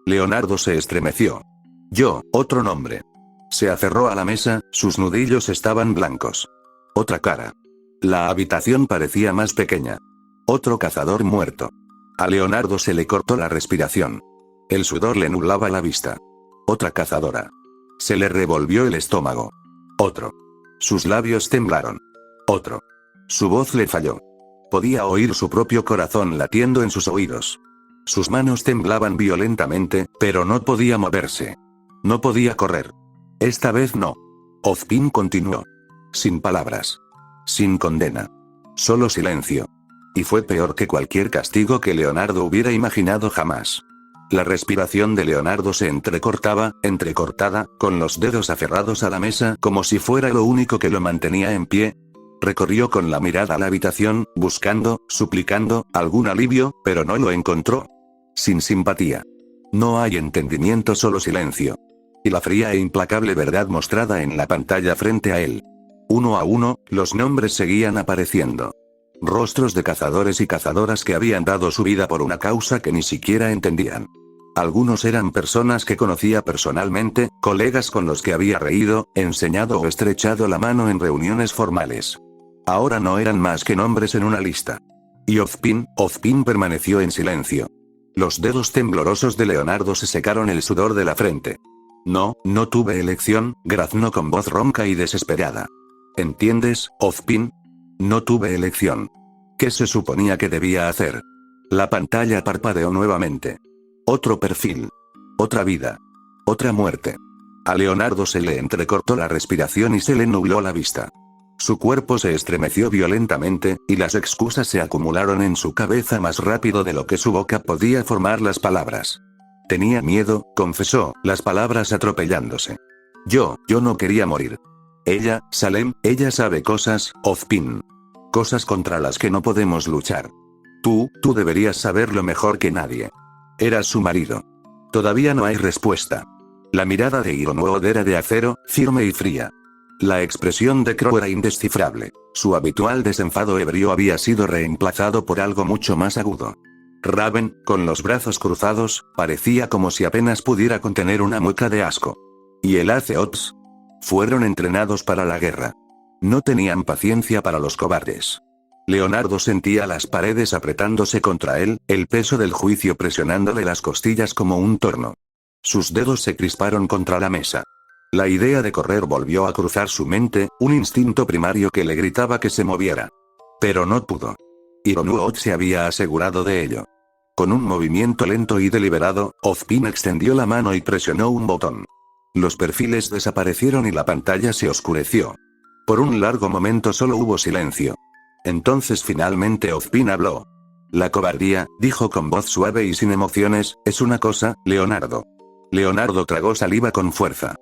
Leonardo se estremeció. Yo, otro nombre. Se aferró a la mesa, sus nudillos estaban blancos. Otra cara. La habitación parecía más pequeña. Otro cazador muerto. A Leonardo se le cortó la respiración. El sudor le nublaba la vista. Otra cazadora. Se le revolvió el estómago. Otro. Sus labios temblaron. Otro. Su voz le falló. Podía oír su propio corazón latiendo en sus oídos. Sus manos temblaban violentamente, pero no podía moverse. No podía correr. Esta vez no. Ozpin continuó. Sin palabras. Sin condena. Solo silencio. Y fue peor que cualquier castigo que Leonardo hubiera imaginado jamás. La respiración de Leonardo se entrecortada, con los dedos aferrados a la mesa como si fuera lo único que lo mantenía en pie. Recorrió con la mirada la habitación, buscando, suplicando, algún alivio, pero no lo encontró. Sin simpatía. No hay entendimiento, solo silencio. Y la fría e implacable verdad mostrada en la pantalla frente a él. Uno a uno, los nombres seguían apareciendo. Rostros de cazadores y cazadoras que habían dado su vida por una causa que ni siquiera entendían. Algunos eran personas que conocía personalmente, colegas con los que había reído, enseñado o estrechado la mano en reuniones formales. Ahora no eran más que nombres en una lista. Y Ozpin permaneció en silencio. Los dedos temblorosos de Leonardo se secaron el sudor de la frente. No tuve elección, graznó con voz ronca y desesperada. ¿Entiendes, Ozpin? No tuve elección. ¿Qué se suponía que debía hacer? La pantalla parpadeó nuevamente. Otro perfil. Otra vida. Otra muerte. A Leonardo se le entrecortó la respiración y se le nubló la vista. Su cuerpo se estremeció violentamente, y las excusas se acumularon en su cabeza más rápido de lo que su boca podía formar las palabras. Tenía miedo, confesó, las palabras atropellándose. Yo no quería morir. Ella, Salem, ella sabe cosas, Ozpin. Cosas contra las que no podemos luchar. Tú deberías saberlo mejor que nadie. Eras su marido. Todavía no hay respuesta. La mirada de Ironwood era de acero, firme y fría. La expresión de Crow era indescifrable. Su habitual desenfado ebrio había sido reemplazado por algo mucho más agudo. Raven, con los brazos cruzados, parecía como si apenas pudiera contener una mueca de asco. ¿Y el Aceops? Fueron entrenados para la guerra. No tenían paciencia para los cobardes. Leonardo sentía las paredes apretándose contra él, el peso del juicio presionándole las costillas como un torno. Sus dedos se crisparon contra la mesa. La idea de correr volvió a cruzar su mente, un instinto primario que le gritaba que se moviera. Pero no pudo. Ironwood se había asegurado de ello. Con un movimiento lento y deliberado, Ozpin extendió la mano y presionó un botón. Los perfiles desaparecieron y la pantalla se oscureció. Por un largo momento solo hubo silencio. Entonces finalmente Ozpin habló. La cobardía, dijo con voz suave y sin emociones, es una cosa, Leonardo. Leonardo tragó saliva con fuerza.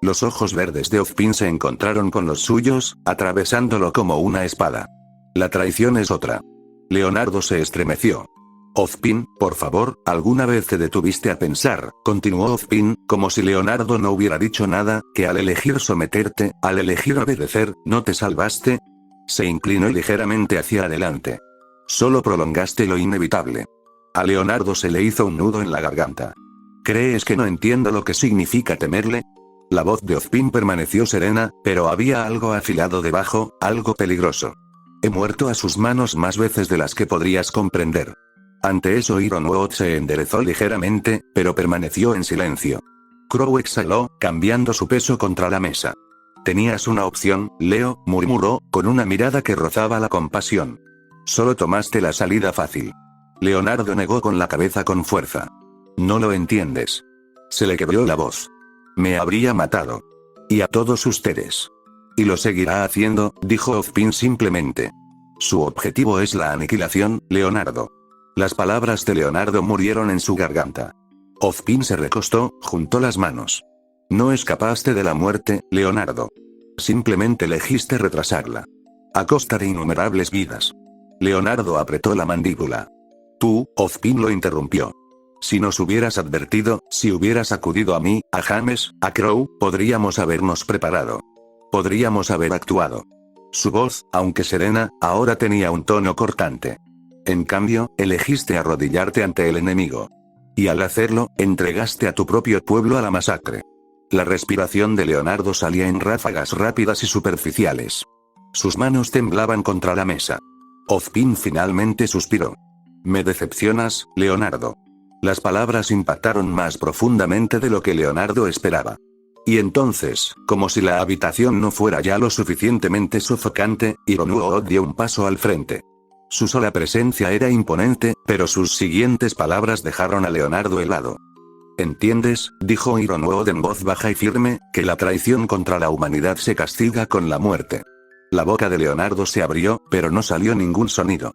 Los ojos verdes de Ozpin se encontraron con los suyos, atravesándolo como una espada. La traición es otra. Leonardo se estremeció. Ozpin, por favor, ¿alguna vez te detuviste a pensar, continuó Ozpin, como si Leonardo no hubiera dicho nada, que al elegir someterte, al elegir obedecer, no te salvaste? Se inclinó ligeramente hacia adelante. Solo prolongaste lo inevitable. A Leonardo se le hizo un nudo en la garganta. ¿Crees que no entiendo lo que significa temerle? La voz de Ozpin permaneció serena, pero había algo afilado debajo, algo peligroso. He muerto a sus manos más veces de las que podrías comprender. Ante eso Ironwood se enderezó ligeramente, pero permaneció en silencio. Crow exhaló, cambiando su peso contra la mesa. Tenías una opción, Leo, murmuró, con una mirada que rozaba la compasión. Solo tomaste la salida fácil. Leonardo negó con la cabeza con fuerza. No lo entiendes. Se le quebró la voz. Me habría matado. Y a todos ustedes. Y lo seguirá haciendo, dijo Ozpin simplemente. Su objetivo es la aniquilación, Leonardo. Las palabras de Leonardo murieron en su garganta. Ozpin se recostó, juntó las manos. No escapaste de la muerte, Leonardo. Simplemente elegiste retrasarla. A costa de innumerables vidas. Leonardo apretó la mandíbula. Tú, Ozpin lo interrumpió. Si nos hubieras advertido, si hubieras acudido a mí, a James, a Crow, podríamos habernos preparado. Podríamos haber actuado. Su voz, aunque serena, ahora tenía un tono cortante. En cambio, elegiste arrodillarte ante el enemigo. Y al hacerlo, entregaste a tu propio pueblo a la masacre. La respiración de Leonardo salía en ráfagas rápidas y superficiales. Sus manos temblaban contra la mesa. Ozpin finalmente suspiró. Me decepcionas, Leonardo. Las palabras impactaron más profundamente de lo que Leonardo esperaba. Y entonces, como si la habitación no fuera ya lo suficientemente sofocante, Ironuood dio un paso al frente. Su sola presencia era imponente, pero sus siguientes palabras dejaron a Leonardo helado. ¿Entiendes?, dijo Ironuood en voz baja y firme, que la traición contra la humanidad se castiga con la muerte. La boca de Leonardo se abrió, pero no salió ningún sonido.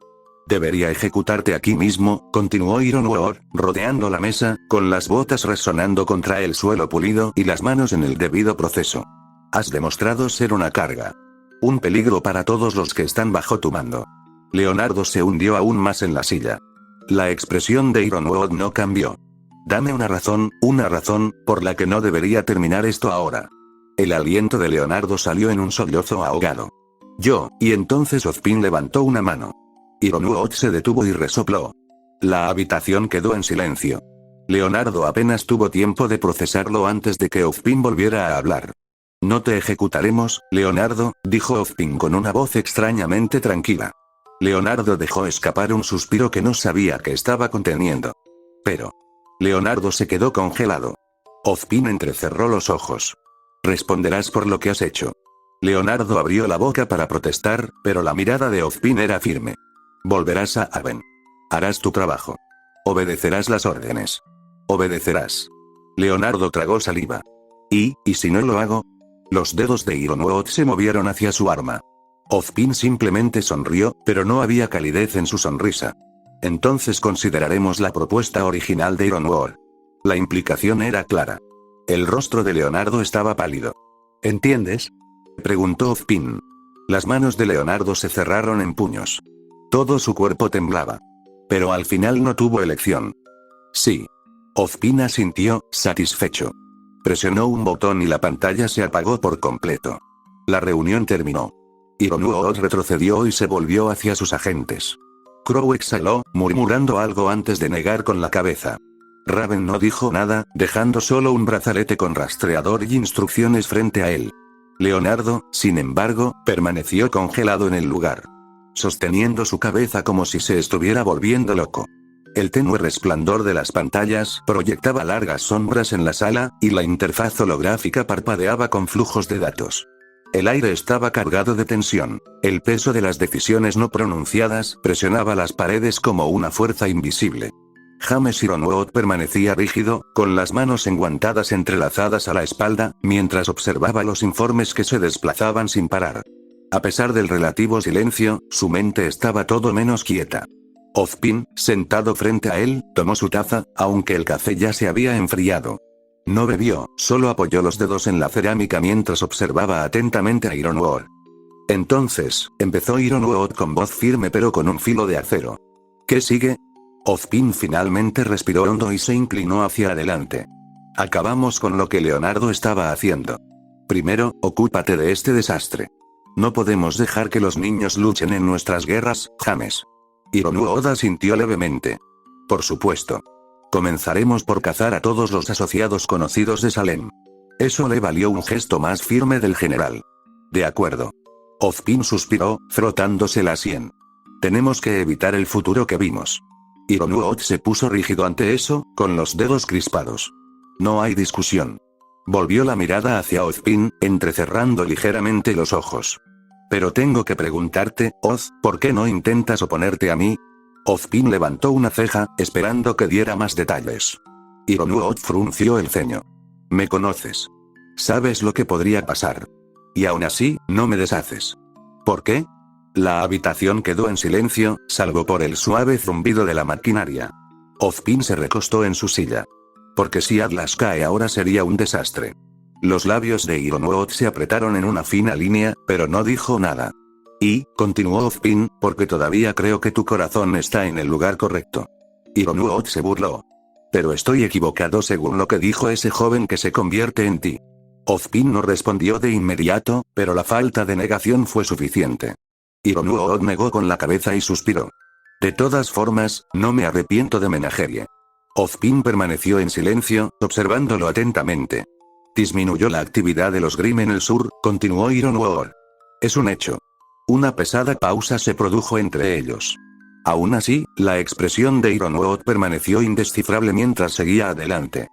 Debería ejecutarte aquí mismo, continuó Ironuood, rodeando la mesa, con las botas resonando contra el suelo pulido y las manos en el debido proceso. Has demostrado ser una carga. Un peligro para todos los que están bajo tu mando. Leonardo se hundió aún más en la silla. La expresión de Ironuood no cambió. Dame una razón, por la que no debería terminar esto ahora. El aliento de Leonardo salió en un sollozo ahogado. Y entonces Ozpin levantó una mano. Ironuood se detuvo y resopló. La habitación quedó en silencio. Leonardo apenas tuvo tiempo de procesarlo antes de que Ozpin volviera a hablar. No te ejecutaremos, Leonardo, dijo Ozpin con una voz extrañamente tranquila. Leonardo dejó escapar un suspiro que no sabía que estaba conteniendo. Pero Leonardo se quedó congelado. Ozpin entrecerró los ojos. Responderás por lo que has hecho. Leonardo abrió la boca para protestar, pero la mirada de Ozpin era firme. Volverás a Aven. Harás tu trabajo. Obedecerás las órdenes. Obedecerás. Leonardo tragó saliva. ¿Y si no lo hago? Los dedos de Ironuood se movieron hacia su arma. Ozpin simplemente sonrió, pero no había calidez en su sonrisa. Entonces consideraremos la propuesta original de Ironuood. La implicación era clara. El rostro de Leonardo estaba pálido. ¿Entiendes?, preguntó Ozpin. Las manos de Leonardo se cerraron en puños. Todo su cuerpo temblaba. Pero al final no tuvo elección. Sí. Ozpin asintió, satisfecho. Presionó un botón y la pantalla se apagó por completo. La reunión terminó. Ironuood retrocedió y se volvió hacia sus agentes. Crow exhaló, murmurando algo antes de negar con la cabeza. Raven no dijo nada, dejando solo un brazalete con rastreador y instrucciones frente a él. Leonardo, sin embargo, permaneció congelado en el lugar. Sosteniendo su cabeza como si se estuviera volviendo loco. El tenue resplandor de las pantallas proyectaba largas sombras en la sala, y la interfaz holográfica parpadeaba con flujos de datos. El aire estaba cargado de tensión. El peso de las decisiones no pronunciadas presionaba las paredes como una fuerza invisible. James Ironuood permanecía rígido, con las manos enguantadas entrelazadas a la espalda, mientras observaba los informes que se desplazaban sin parar. A pesar del relativo silencio, su mente estaba todo menos quieta. Ozpin, sentado frente a él, tomó su taza, aunque el café ya se había enfriado. No bebió, solo apoyó los dedos en la cerámica mientras observaba atentamente a Ironuood. Entonces, empezó Ironuood con voz firme pero con un filo de acero. ¿Qué sigue? Ozpin finalmente respiró hondo y se inclinó hacia adelante. Acabamos con lo que Leonardo estaba haciendo. Primero, ocúpate de este desastre. No podemos dejar que los niños luchen en nuestras guerras, James. Ironuood asintió levemente. Por supuesto. Comenzaremos por cazar a todos los asociados conocidos de Salem. Eso le valió un gesto más firme del general. De acuerdo. Ozpin suspiró, frotándose la sien. Tenemos que evitar el futuro que vimos. Ironuood se puso rígido ante eso, con los dedos crispados. No hay discusión. Volvió la mirada hacia Ozpin, entrecerrando ligeramente los ojos. Pero tengo que preguntarte, Oz, ¿por qué no intentas oponerte a mí? Ozpin levantó una ceja, esperando que diera más detalles. Ironuood frunció el ceño. Me conoces. Sabes lo que podría pasar. Y aún así, no me deshaces. ¿Por qué? La habitación quedó en silencio, salvo por el suave zumbido de la maquinaria. Ozpin se recostó en su silla. Porque si Atlas cae ahora sería un desastre. Los labios de Ironuood se apretaron en una fina línea, pero no dijo nada. Y, continuó Ozpin, porque todavía creo que tu corazón está en el lugar correcto. Ironuood se burló. Pero estoy equivocado según lo que dijo ese joven que se convierte en ti. Ozpin no respondió de inmediato, pero la falta de negación fue suficiente. Ironuood negó con la cabeza y suspiró. De todas formas, no me arrepiento de Menagerie. Ozpin permaneció en silencio, observándolo atentamente. Disminuyó la actividad de los Grimm en el sur, continuó Ironwood. Es un hecho. Una pesada pausa se produjo entre ellos. Aún así, la expresión de Ironwood permaneció indescifrable mientras seguía adelante.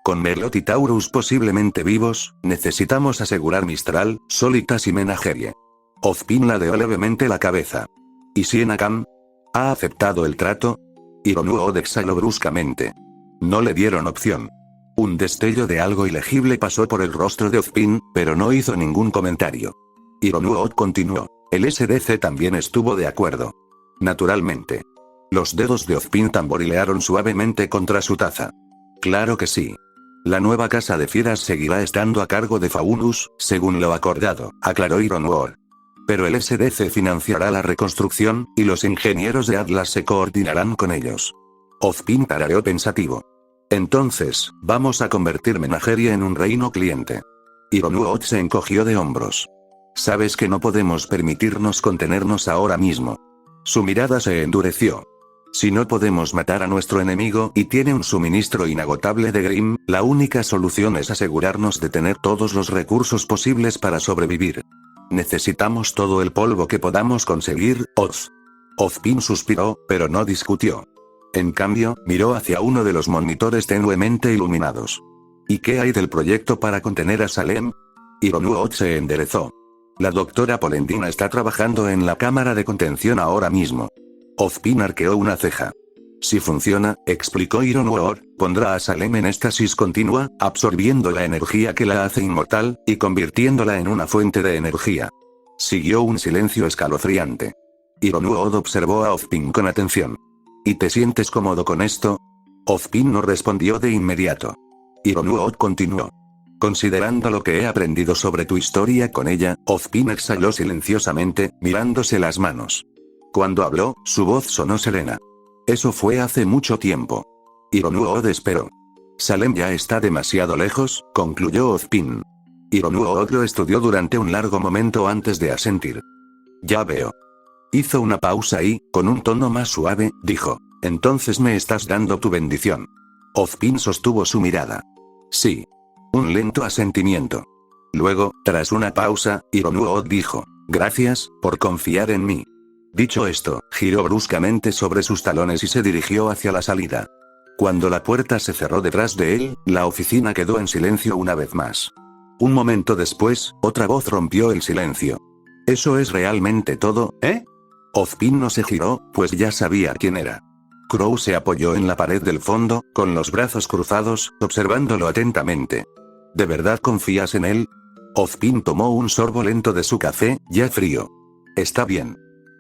Con Merlot y Taurus posiblemente vivos, necesitamos asegurar Mistral, Solitas y Menagerie. Ozpin ladeó levemente la cabeza. ¿Y Sienakam? ¿Ha aceptado el trato? Ironwood exhaló bruscamente. No le dieron opción. Un destello de algo ilegible pasó por el rostro de Ozpin, pero no hizo ningún comentario. Ironwood continuó. El SDC también estuvo de acuerdo. Naturalmente. Los dedos de Ozpin tamborilearon suavemente contra su taza. Claro que sí. La nueva casa de fieras seguirá estando a cargo de Faunus, según lo acordado, aclaró Ironwood. Pero el SDC financiará la reconstrucción, y los ingenieros de Atlas se coordinarán con ellos. Ozpin tarareó pensativo. Entonces, vamos a convertir Menagerie en un reino cliente. Ironwood se encogió de hombros. Sabes que no podemos permitirnos contenernos ahora mismo. Su mirada se endureció. Si no podemos matar a nuestro enemigo y tiene un suministro inagotable de Grimm, la única solución es asegurarnos de tener todos los recursos posibles para sobrevivir. Necesitamos todo el polvo que podamos conseguir, Oz. Ozpin suspiró, pero no discutió. En cambio, miró hacia uno de los monitores tenuemente iluminados. ¿Y qué hay del proyecto para contener a Salem? Ironwood se enderezó. La doctora Polendina está trabajando en la cámara de contención ahora mismo. Ozpin arqueó una ceja. Si funciona, explicó Ironwood, pondrá a Salem en éxtasis continua, absorbiendo la energía que la hace inmortal, y convirtiéndola en una fuente de energía. Siguió un silencio escalofriante. Ironwood observó a Ozpin con atención. ¿Y te sientes cómodo con esto? Ozpin no respondió de inmediato. Ironwood continuó. Considerando lo que he aprendido sobre tu historia con ella, Ozpin exhaló silenciosamente, mirándose las manos. Cuando habló, su voz sonó serena. Eso fue hace mucho tiempo. Ironwood esperó. Salem ya está demasiado lejos, concluyó Ozpin. Ironwood lo estudió durante un largo momento antes de asentir. Ya veo. Hizo una pausa y, con un tono más suave, dijo. Entonces me estás dando tu bendición. Ozpin sostuvo su mirada. Sí. Un lento asentimiento. Luego, tras una pausa, Ironwood dijo. Gracias, por confiar en mí. Dicho esto, giró bruscamente sobre sus talones y se dirigió hacia la salida. Cuando la puerta se cerró detrás de él, la oficina quedó en silencio una vez más. Un momento después, otra voz rompió el silencio. ¿Eso es realmente todo, eh? Ozpin no se giró, pues ya sabía quién era. Crow se apoyó en la pared del fondo, con los brazos cruzados, observándolo atentamente. ¿De verdad confías en él? Ozpin tomó un sorbo lento de su café, ya frío. Está bien.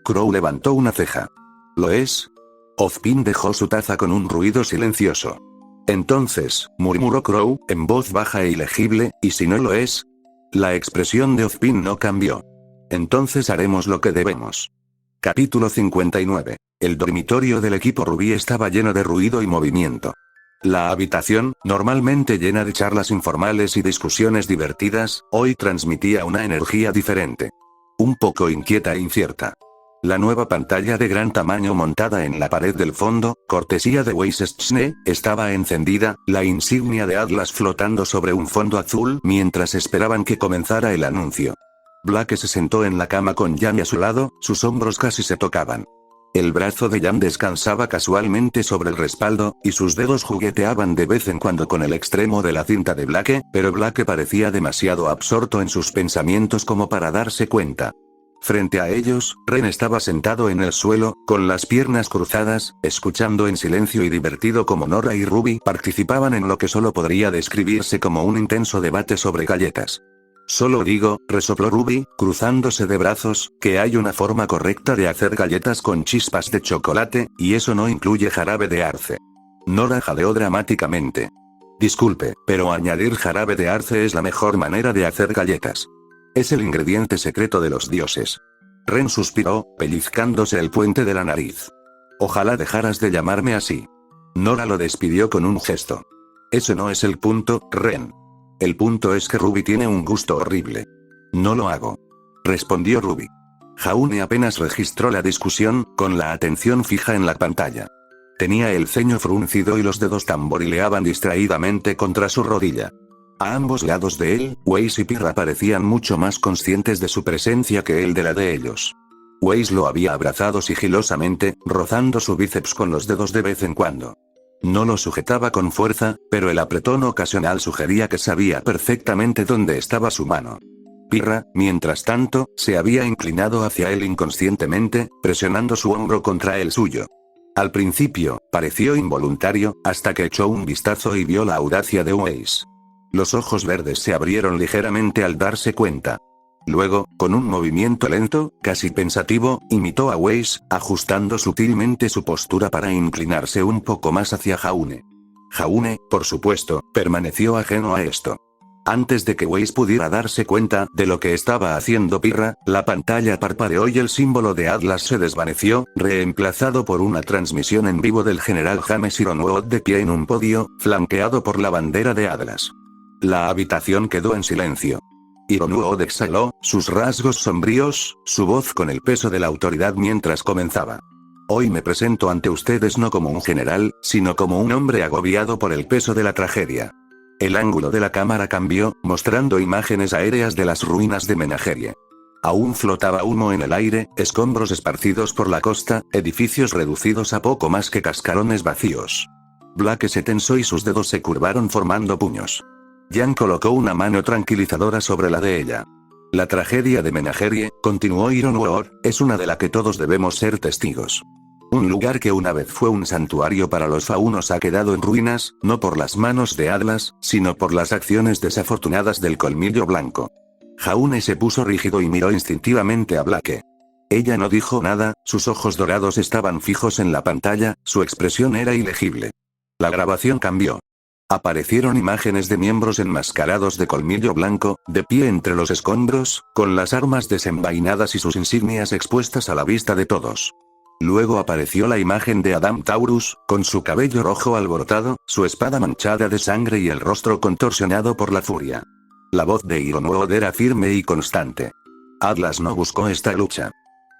Crow levantó una ceja. ¿Lo es? Ozpin dejó su taza con un ruido silencioso. Entonces, murmuró Crow, en voz baja e ilegible, ¿y si no lo es? La expresión de Ozpin no cambió. Entonces haremos lo que debemos. Capítulo 59. El dormitorio del equipo Rubí estaba lleno de ruido y movimiento. La habitación, normalmente llena de charlas informales y discusiones divertidas, hoy transmitía una energía diferente. Un poco inquieta e incierta. La nueva pantalla de gran tamaño montada en la pared del fondo, cortesía de Weisschne, estaba encendida, la insignia de Atlas flotando sobre un fondo azul mientras esperaban que comenzara el anuncio. Blake se sentó en la cama con Jan a su lado, sus hombros casi se tocaban. El brazo de Jan descansaba casualmente sobre el respaldo, y sus dedos jugueteaban de vez en cuando con el extremo de la cinta de Blake, pero Blake parecía demasiado absorto en sus pensamientos como para darse cuenta. Frente a ellos, Ren estaba sentado en el suelo, con las piernas cruzadas, escuchando en silencio y divertido como Nora y Ruby participaban en lo que solo podría describirse como un intenso debate sobre galletas. Solo digo, resopló Ruby, cruzándose de brazos, que hay una forma correcta de hacer galletas con chispas de chocolate, y eso no incluye jarabe de arce. Nora jadeó dramáticamente. Disculpe, pero añadir jarabe de arce es la mejor manera de hacer galletas. Es el ingrediente secreto de los dioses. Ren suspiró, pellizcándose el puente de la nariz. Ojalá dejaras de llamarme así. Nora lo despidió con un gesto. Ese no es el punto, Ren. El punto es que Ruby tiene un gusto horrible. No lo hago. Respondió Ruby. Jaune apenas registró la discusión, con la atención fija en la pantalla. Tenía el ceño fruncido y los dedos tamborileaban distraídamente contra su rodilla. A ambos lados de él, Weiss y Pirra parecían mucho más conscientes de su presencia que él de la de ellos. Weiss lo había abrazado sigilosamente, rozando su bíceps con los dedos de vez en cuando. No lo sujetaba con fuerza, pero el apretón ocasional sugería que sabía perfectamente dónde estaba su mano. Pirra, mientras tanto, se había inclinado hacia él inconscientemente, presionando su hombro contra el suyo. Al principio, pareció involuntario, hasta que echó un vistazo y vio la audacia de Weiss. Los ojos verdes se abrieron ligeramente al darse cuenta. Luego, con un movimiento lento, casi pensativo, imitó a Weiss, ajustando sutilmente su postura para inclinarse un poco más hacia Jaune. Jaune, por supuesto, permaneció ajeno a esto. Antes de que Weiss pudiera darse cuenta de lo que estaba haciendo Pirra, la pantalla parpadeó y el símbolo de Atlas se desvaneció, reemplazado por una transmisión en vivo del general James Ironwood de pie en un podio, flanqueado por la bandera de Atlas. La habitación quedó en silencio. Ironwood exhaló, sus rasgos sombríos, su voz con el peso de la autoridad mientras comenzaba. Hoy me presento ante ustedes no como un general, sino como un hombre agobiado por el peso de la tragedia. El ángulo de la cámara cambió, mostrando imágenes aéreas de las ruinas de Menagerie. Aún flotaba humo en el aire, escombros esparcidos por la costa, edificios reducidos a poco más que cascarones vacíos. Blake se tensó y sus dedos se curvaron formando puños. Jan colocó una mano tranquilizadora sobre la de ella. La tragedia de Menagerie, continuó Ironwood, es una de la que todos debemos ser testigos. Un lugar que una vez fue un santuario para los faunos ha quedado en ruinas, no por las manos de Atlas, sino por las acciones desafortunadas del Colmillo Blanco. Jaune se puso rígido y miró instintivamente a Blake. Ella no dijo nada, sus ojos dorados estaban fijos en la pantalla, su expresión era ilegible. La grabación cambió. Aparecieron imágenes de miembros enmascarados de Colmillo Blanco, de pie entre los escombros, con las armas desenvainadas y sus insignias expuestas a la vista de todos. Luego apareció la imagen de Adam Taurus, con su cabello rojo alborotado, su espada manchada de sangre y el rostro contorsionado por la furia. La voz de Ironwood era firme y constante. Atlas no buscó esta lucha.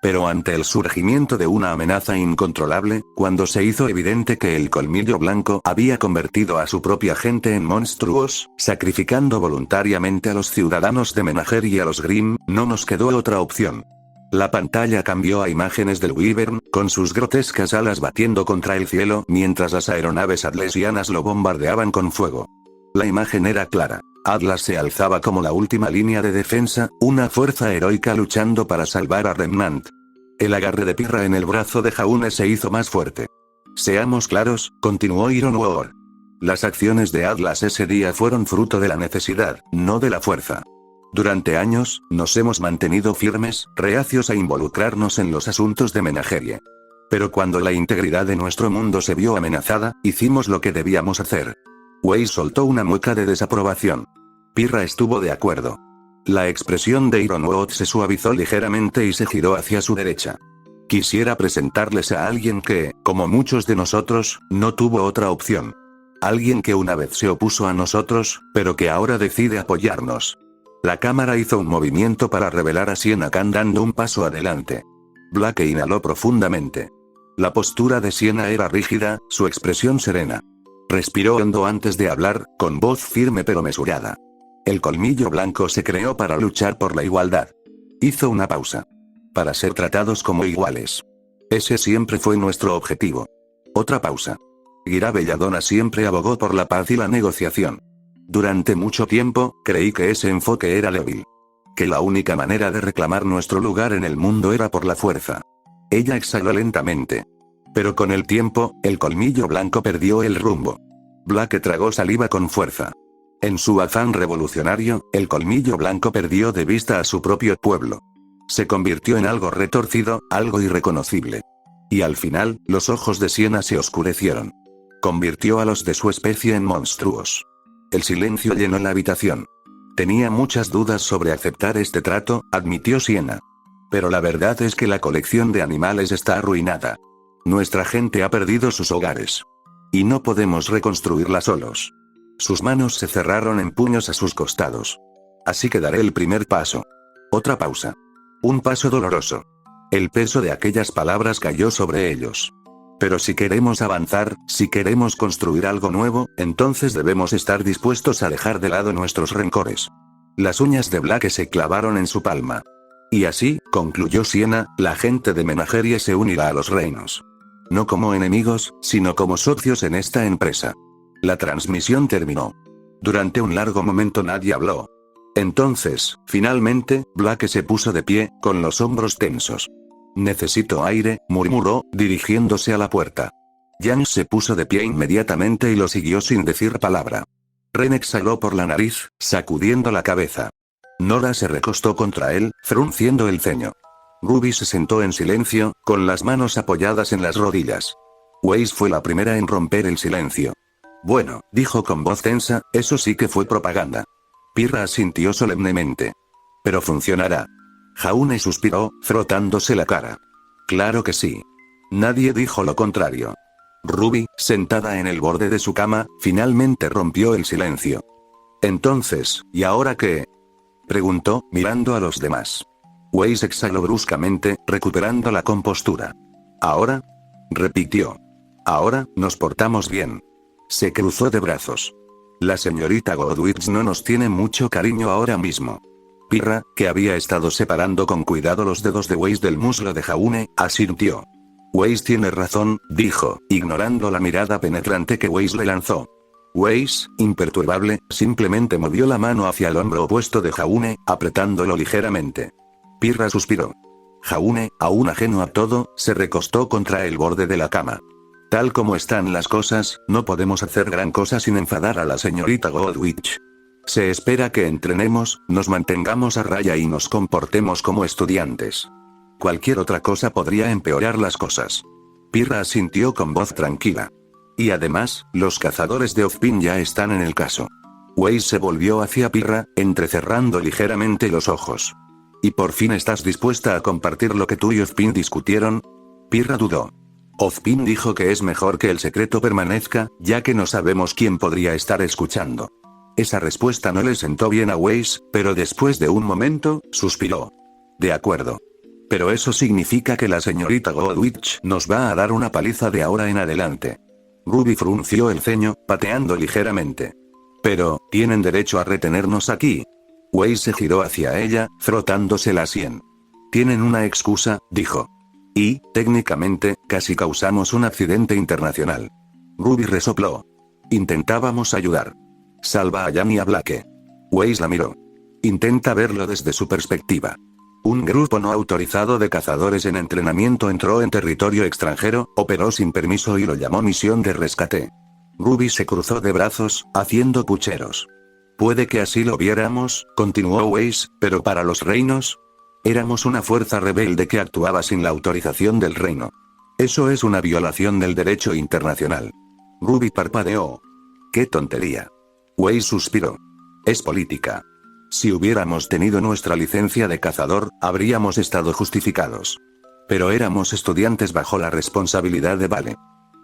Pero ante el surgimiento de una amenaza incontrolable, cuando se hizo evidente que el Colmillo Blanco había convertido a su propia gente en monstruos, sacrificando voluntariamente a los ciudadanos de Menagerie y a los Grimm, no nos quedó otra opción. La pantalla cambió a imágenes del Wyvern, con sus grotescas alas batiendo contra el cielo mientras las aeronaves atlesianas lo bombardeaban con fuego. La imagen era clara. Atlas se alzaba como la última línea de defensa, una fuerza heroica luchando para salvar a Remnant. El agarre de Pirra en el brazo de Jaune se hizo más fuerte. Seamos claros, continuó Ironwood. Las acciones de Atlas ese día fueron fruto de la necesidad, no de la fuerza. Durante años, nos hemos mantenido firmes, reacios a involucrarnos en los asuntos de Menagerie. Pero cuando la integridad de nuestro mundo se vio amenazada, hicimos lo que debíamos hacer. Weiss soltó una mueca de desaprobación. Pirra estuvo de acuerdo. La expresión de Ironwood se suavizó ligeramente y se giró hacia su derecha. Quisiera presentarles a alguien que, como muchos de nosotros, no tuvo otra opción. Alguien que una vez se opuso a nosotros, pero que ahora decide apoyarnos. La cámara hizo un movimiento para revelar a Sienna Khan dando un paso adelante. Blake inhaló profundamente. La postura de Sienna era rígida, su expresión serena. Respiró hondo antes de hablar, con voz firme pero mesurada. El Colmillo Blanco se creó para luchar por la igualdad. Hizo una pausa. Para ser tratados como iguales. Ese siempre fue nuestro objetivo. Otra pausa. Gira Belladonna siempre abogó por la paz y la negociación. Durante mucho tiempo, creí que ese enfoque era débil. Que la única manera de reclamar nuestro lugar en el mundo era por la fuerza. Ella exhaló lentamente. Pero con el tiempo, el Colmillo Blanco perdió el rumbo. Blake tragó saliva con fuerza. En su afán revolucionario, el Colmillo Blanco perdió de vista a su propio pueblo. Se convirtió en algo retorcido, algo irreconocible. Y al final, los ojos de Sienna se oscurecieron. Convirtió a los de su especie en monstruos. El silencio llenó la habitación. Tenía muchas dudas sobre aceptar este trato, admitió Sienna. Pero la verdad es que la colección de animales está arruinada. Nuestra gente ha perdido sus hogares. Y no podemos reconstruirla solos. Sus manos se cerraron en puños a sus costados. Así que daré el primer paso. Otra pausa. Un paso doloroso. El peso de aquellas palabras cayó sobre ellos. Pero si queremos avanzar, si queremos construir algo nuevo, entonces debemos estar dispuestos a dejar de lado nuestros rencores. Las uñas de Blake se clavaron en su palma. Y así, concluyó Siena, la gente de Menagerie se unirá a los reinos. No como enemigos, sino como socios en esta empresa. La transmisión terminó. Durante un largo momento nadie habló. Entonces, finalmente, Blake se puso de pie, con los hombros tensos. Necesito aire, murmuró, dirigiéndose a la puerta. Jan se puso de pie inmediatamente y lo siguió sin decir palabra. Ren exhaló por la nariz, sacudiendo la cabeza. Nora se recostó contra él, frunciendo el ceño. Ruby se sentó en silencio, con las manos apoyadas en las rodillas. Weiss fue la primera en romper el silencio. Bueno, dijo con voz tensa, eso sí que fue propaganda. Pirra asintió solemnemente. Pero funcionará. Jaune suspiró, frotándose la cara. Claro que sí. Nadie dijo lo contrario. Ruby, sentada en el borde de su cama, finalmente rompió el silencio. Entonces, ¿y ahora qué? Preguntó, mirando a los demás. Weiss exhaló bruscamente, recuperando la compostura. ¿Ahora? Repitió. Ahora, nos portamos bien. Se cruzó de brazos. La señorita Godwitz no nos tiene mucho cariño ahora mismo. Pirra, que había estado separando con cuidado los dedos de Weiss del muslo de Jaune, asintió. Weiss tiene razón, dijo, ignorando la mirada penetrante que Weiss le lanzó. Weiss, imperturbable, simplemente movió la mano hacia el hombro opuesto de Jaune, apretándolo ligeramente. Pirra suspiró. Jaune, aún ajeno a todo, se recostó contra el borde de la cama. Tal como están las cosas, no podemos hacer gran cosa sin enfadar a la señorita Godwitz. Se espera que entrenemos, nos mantengamos a raya y nos comportemos como estudiantes. Cualquier otra cosa podría empeorar las cosas. Pirra asintió con voz tranquila. Y además, los cazadores de Ozpin ya están en el caso. Weiss se volvió hacia Pirra, entrecerrando ligeramente los ojos. ¿Y por fin estás dispuesta a compartir lo que tú y Ozpin discutieron? Pirra dudó. Ozpin dijo que es mejor que el secreto permanezca, ya que no sabemos quién podría estar escuchando. Esa respuesta no le sentó bien a Weiss, pero después de un momento, suspiró. De acuerdo. Pero eso significa que la señorita Godwitz nos va a dar una paliza de ahora en adelante. Ruby frunció el ceño, pateando ligeramente. Pero, ¿tienen derecho a retenernos aquí? Weiss se giró hacia ella, frotándose la sien. Tienen una excusa, dijo. Y, técnicamente, casi causamos un accidente internacional. Ruby resopló. Intentábamos ayudar. Salva a Jan y a Blake. Weiss la miró. Intenta verlo desde su perspectiva. Un grupo no autorizado de cazadores en entrenamiento entró en territorio extranjero, operó sin permiso y lo llamó misión de rescate. Ruby se cruzó de brazos, haciendo pucheros. Puede que así lo viéramos, continuó Weiss, pero para los reinos, éramos una fuerza rebelde que actuaba sin la autorización del reino. Eso es una violación del derecho internacional. Ruby parpadeó. ¡Qué tontería! Weiss suspiró. Es política. Si hubiéramos tenido nuestra licencia de cazador, habríamos estado justificados. Pero éramos estudiantes bajo la responsabilidad de Vale.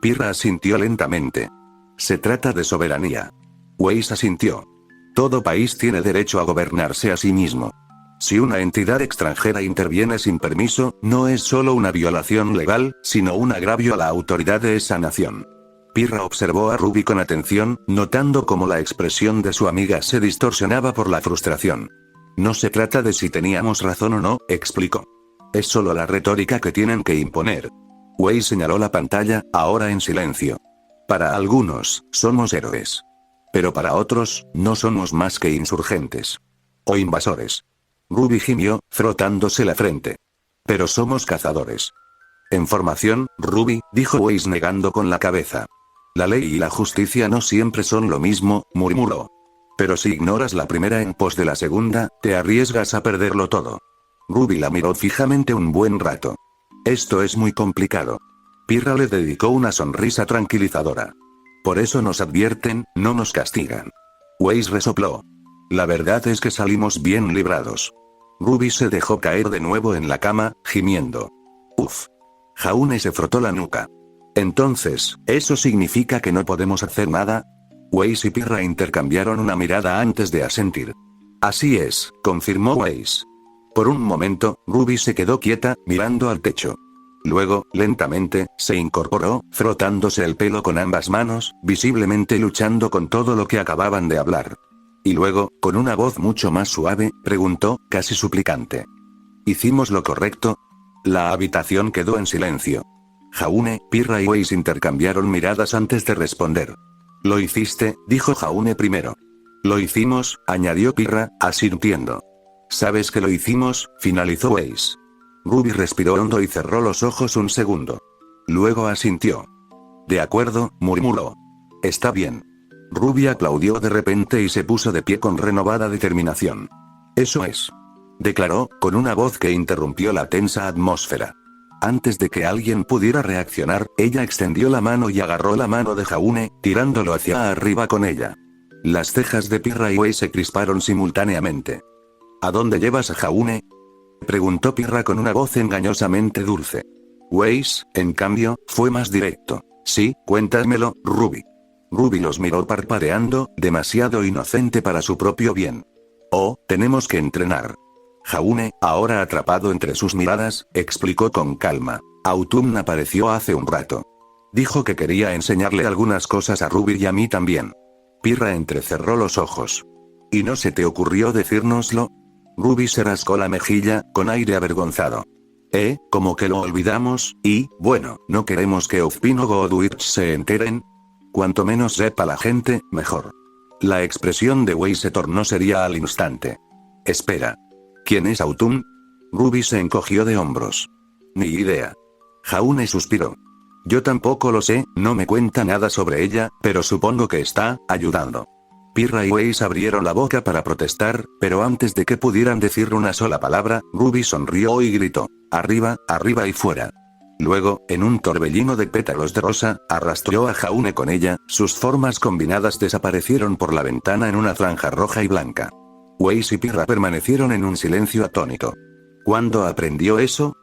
Pirra asintió lentamente. Se trata de soberanía. Weiss asintió. Todo país tiene derecho a gobernarse a sí mismo. Si una entidad extranjera interviene sin permiso, no es solo una violación legal, sino un agravio a la autoridad de esa nación. Pirra observó a Ruby con atención, notando cómo la expresión de su amiga se distorsionaba por la frustración. No se trata de si teníamos razón o no, explicó. Es solo la retórica que tienen que imponer. Weiss señaló la pantalla, ahora en silencio. Para algunos, somos héroes. Pero para otros, no somos más que insurgentes. O invasores. Ruby gimió, frotándose la frente. Pero somos cazadores. En formación, Ruby, dijo Weiss negando con la cabeza. La ley y la justicia no siempre son lo mismo, murmuró. Pero si ignoras la primera en pos de la segunda, te arriesgas a perderlo todo. Ruby la miró fijamente un buen rato. Esto es muy complicado. Pirra le dedicó una sonrisa tranquilizadora. Por eso nos advierten, no nos castigan. Weiss resopló. La verdad es que salimos bien librados. Ruby se dejó caer de nuevo en la cama, gimiendo. Uf. Jaune se frotó la nuca. Entonces, ¿eso significa que no podemos hacer nada? Weiss y Pirra intercambiaron una mirada antes de asentir. Así es, confirmó Weiss. Por un momento, Ruby se quedó quieta, mirando al techo. Luego, lentamente, se incorporó, frotándose el pelo con ambas manos, visiblemente luchando con todo lo que acababan de hablar. Y luego, con una voz mucho más suave, preguntó, casi suplicante. ¿Hicimos lo correcto? La habitación quedó en silencio. Jaune, Pirra y Weiss intercambiaron miradas antes de responder. Lo hiciste, dijo Jaune primero. Lo hicimos, añadió Pirra, asintiendo. ¿Sabes que lo hicimos?, finalizó Weiss. Ruby respiró hondo y cerró los ojos un segundo. Luego asintió. De acuerdo, murmuró. Está bien. Ruby aplaudió de repente y se puso de pie con renovada determinación. Eso es. Declaró, con una voz que interrumpió la tensa atmósfera. Antes de que alguien pudiera reaccionar, ella extendió la mano y agarró la mano de Jaune, tirándolo hacia arriba con ella. Las cejas de Pirra y Weiss se crisparon simultáneamente. ¿A dónde llevas a Jaune?, preguntó Pirra con una voz engañosamente dulce. Weiss, en cambio, fue más directo. Sí, cuéntamelo, Ruby. Ruby los miró parpadeando, demasiado inocente para su propio bien. Oh, tenemos que entrenar. Jaune, ahora atrapado entre sus miradas, explicó con calma. Autumn apareció hace un rato. Dijo que quería enseñarle algunas cosas a Ruby y a mí también. Pirra entrecerró los ojos. ¿Y no se te ocurrió decírnoslo? Ruby se rascó la mejilla, con aire avergonzado. Como que lo olvidamos, y, bueno, no queremos que Ozpin o Godwitch se enteren. Cuanto menos sepa la gente, mejor. La expresión de Weiss se tornó seria al instante. Espera. ¿Quién es Autumn? Ruby se encogió de hombros. Ni idea. Jaune suspiró. Yo tampoco lo sé, no me cuenta nada sobre ella, pero supongo que está ayudando. Pirra y Weiss abrieron la boca para protestar, pero antes de que pudieran decir una sola palabra, Ruby sonrió y gritó. Arriba, arriba y fuera. Luego, en un torbellino de pétalos de rosa, arrastró a Jaune con ella, sus formas combinadas desaparecieron por la ventana en una franja roja y blanca. Weiss y Pirra permanecieron en un silencio atónito. ¿Cuándo aprendió eso?,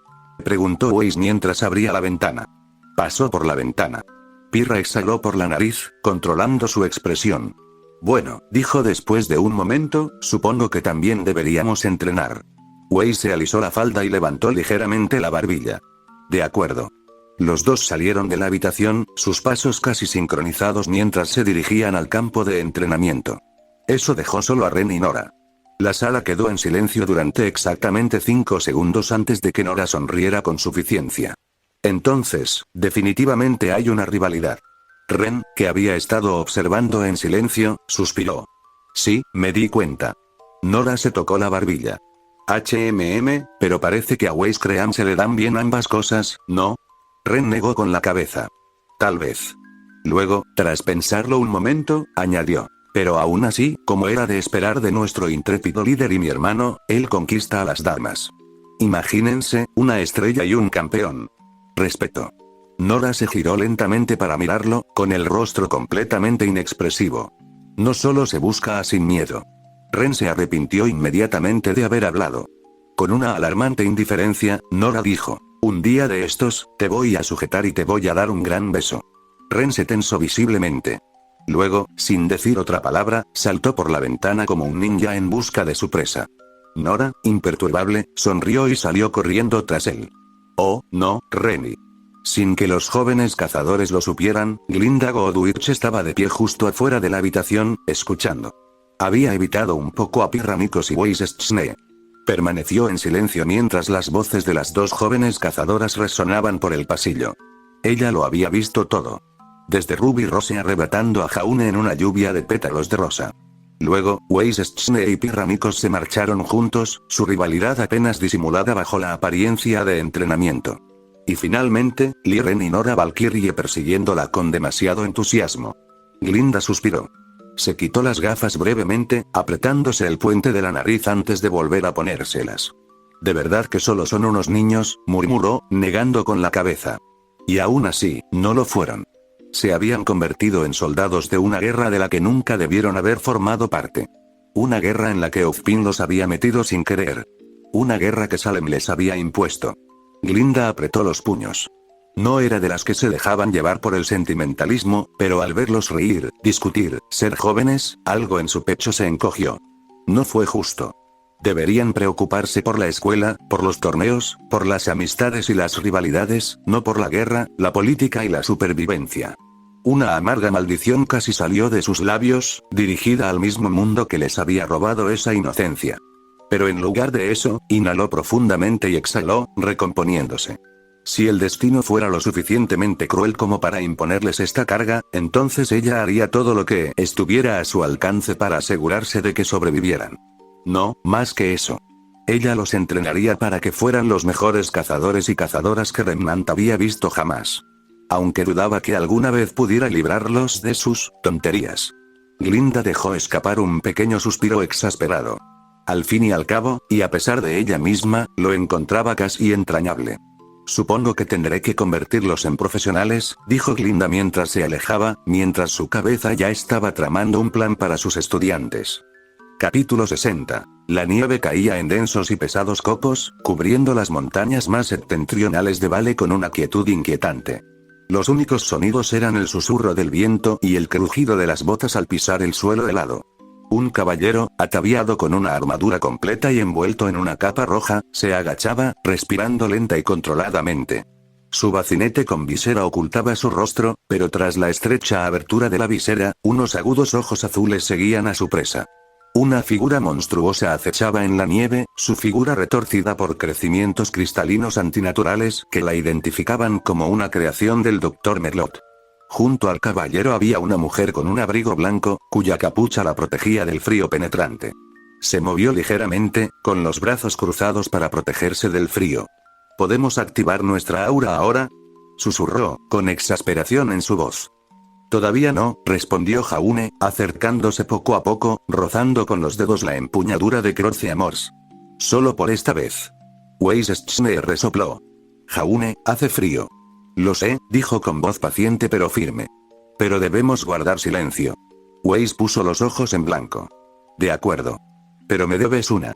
preguntó Weiss mientras abría la ventana. Pasó por la ventana. Pirra exhaló por la nariz, controlando su expresión. Bueno, dijo después de un momento, supongo que también deberíamos entrenar. Weiss se alisó la falda y levantó ligeramente la barbilla. De acuerdo. Los dos salieron de la habitación, sus pasos casi sincronizados mientras se dirigían al campo de entrenamiento. Eso dejó solo a Ren y Nora. La sala quedó en silencio durante exactamente 5 segundos antes de que Nora sonriera con suficiencia. Entonces, definitivamente hay una rivalidad. Ren, que había estado observando en silencio, suspiró. Sí, me di cuenta. Nora se tocó la barbilla. Pero parece que a Weiss Cream se le dan bien ambas cosas, ¿no? Ren negó con la cabeza. Tal vez. Luego, tras pensarlo un momento, añadió. Pero aún así, como era de esperar de nuestro intrépido líder y mi hermano, él conquista a las damas. Imagínense, una estrella y un campeón. Respeto. Nora se giró lentamente para mirarlo, con el rostro completamente inexpresivo. No solo se busca a sin miedo. Ren se arrepintió inmediatamente de haber hablado. Con una alarmante indiferencia, Nora dijo, un día de estos, te voy a sujetar y te voy a dar un gran beso. Ren se tensó visiblemente. Luego, sin decir otra palabra, saltó por la ventana como un ninja en busca de su presa. Nora, imperturbable, sonrió y salió corriendo tras él. Oh, no, Renny. Sin que los jóvenes cazadores lo supieran, Glinda Godwitch estaba de pie justo afuera de la habitación, escuchando. Había evitado un poco a Pirra Nikos y Weiss Schnee. Permaneció en silencio mientras las voces de las dos jóvenes cazadoras resonaban por el pasillo. Ella lo había visto todo. Desde Ruby Rose arrebatando a Jaune en una lluvia de pétalos de rosa. Luego, Weiss Schnee y Pirra Nikos se marcharon juntos, su rivalidad apenas disimulada bajo la apariencia de entrenamiento. Y finalmente, Ren y Nora Valkyrie persiguiéndola con demasiado entusiasmo. Glinda suspiró. Se quitó las gafas brevemente, apretándose el puente de la nariz antes de volver a ponérselas. De verdad que solo son unos niños, murmuró, negando con la cabeza. Y aún así, no lo fueron. Se habían convertido en soldados de una guerra de la que nunca debieron haber formado parte. Una guerra en la que Ozpin los había metido sin querer. Una guerra que Salem les había impuesto. Glinda apretó los puños. No era de las que se dejaban llevar por el sentimentalismo, pero al verlos reír, discutir, ser jóvenes, algo en su pecho se encogió. No fue justo. Deberían preocuparse por la escuela, por los torneos, por las amistades y las rivalidades, no por la guerra, la política y la supervivencia. Una amarga maldición casi salió de sus labios, dirigida al mismo mundo que les había robado esa inocencia. Pero en lugar de eso, inhaló profundamente y exhaló, recomponiéndose. Si el destino fuera lo suficientemente cruel como para imponerles esta carga, entonces ella haría todo lo que estuviera a su alcance para asegurarse de que sobrevivieran. No, más que eso. Ella los entrenaría para que fueran los mejores cazadores y cazadoras que Remnant había visto jamás. Aunque dudaba que alguna vez pudiera librarlos de sus tonterías. Glinda dejó escapar un pequeño suspiro exasperado. Al fin y al cabo, y a pesar de ella misma, lo encontraba casi entrañable. Supongo que tendré que convertirlos en profesionales, dijo Glinda mientras se alejaba, mientras su cabeza ya estaba tramando un plan para sus estudiantes. Capítulo 60. La nieve caía en densos y pesados copos, cubriendo las montañas más septentrionales de Vale con una quietud inquietante. Los únicos sonidos eran el susurro del viento y el crujido de las botas al pisar el suelo helado. Un caballero, ataviado con una armadura completa y envuelto en una capa roja, se agachaba, respirando lenta y controladamente. Su bacinete con visera ocultaba su rostro, pero tras la estrecha abertura de la visera, unos agudos ojos azules seguían a su presa. Una figura monstruosa acechaba en la nieve, su figura retorcida por crecimientos cristalinos antinaturales que la identificaban como una creación del Dr. Merlot. Junto al caballero había una mujer con un abrigo blanco, cuya capucha la protegía del frío penetrante. Se movió ligeramente, con los brazos cruzados para protegerse del frío. ¿Podemos activar nuestra aura ahora?, susurró, con exasperación en su voz. Todavía no, respondió Jaune, acercándose poco a poco, rozando con los dedos la empuñadura de Croce Amors. Solo por esta vez. Weiss-Schneer resopló. Jaune, hace frío. Lo sé, dijo con voz paciente pero firme. Pero debemos guardar silencio. Weiss puso los ojos en blanco. De acuerdo. Pero me debes una.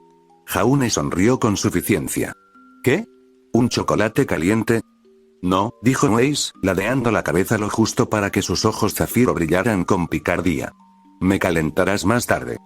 Jaune sonrió con suficiencia. ¿Qué? ¿Un chocolate caliente? No, dijo Weiss, ladeando la cabeza lo justo para que sus ojos zafiro brillaran con picardía. Me calentarás más tarde.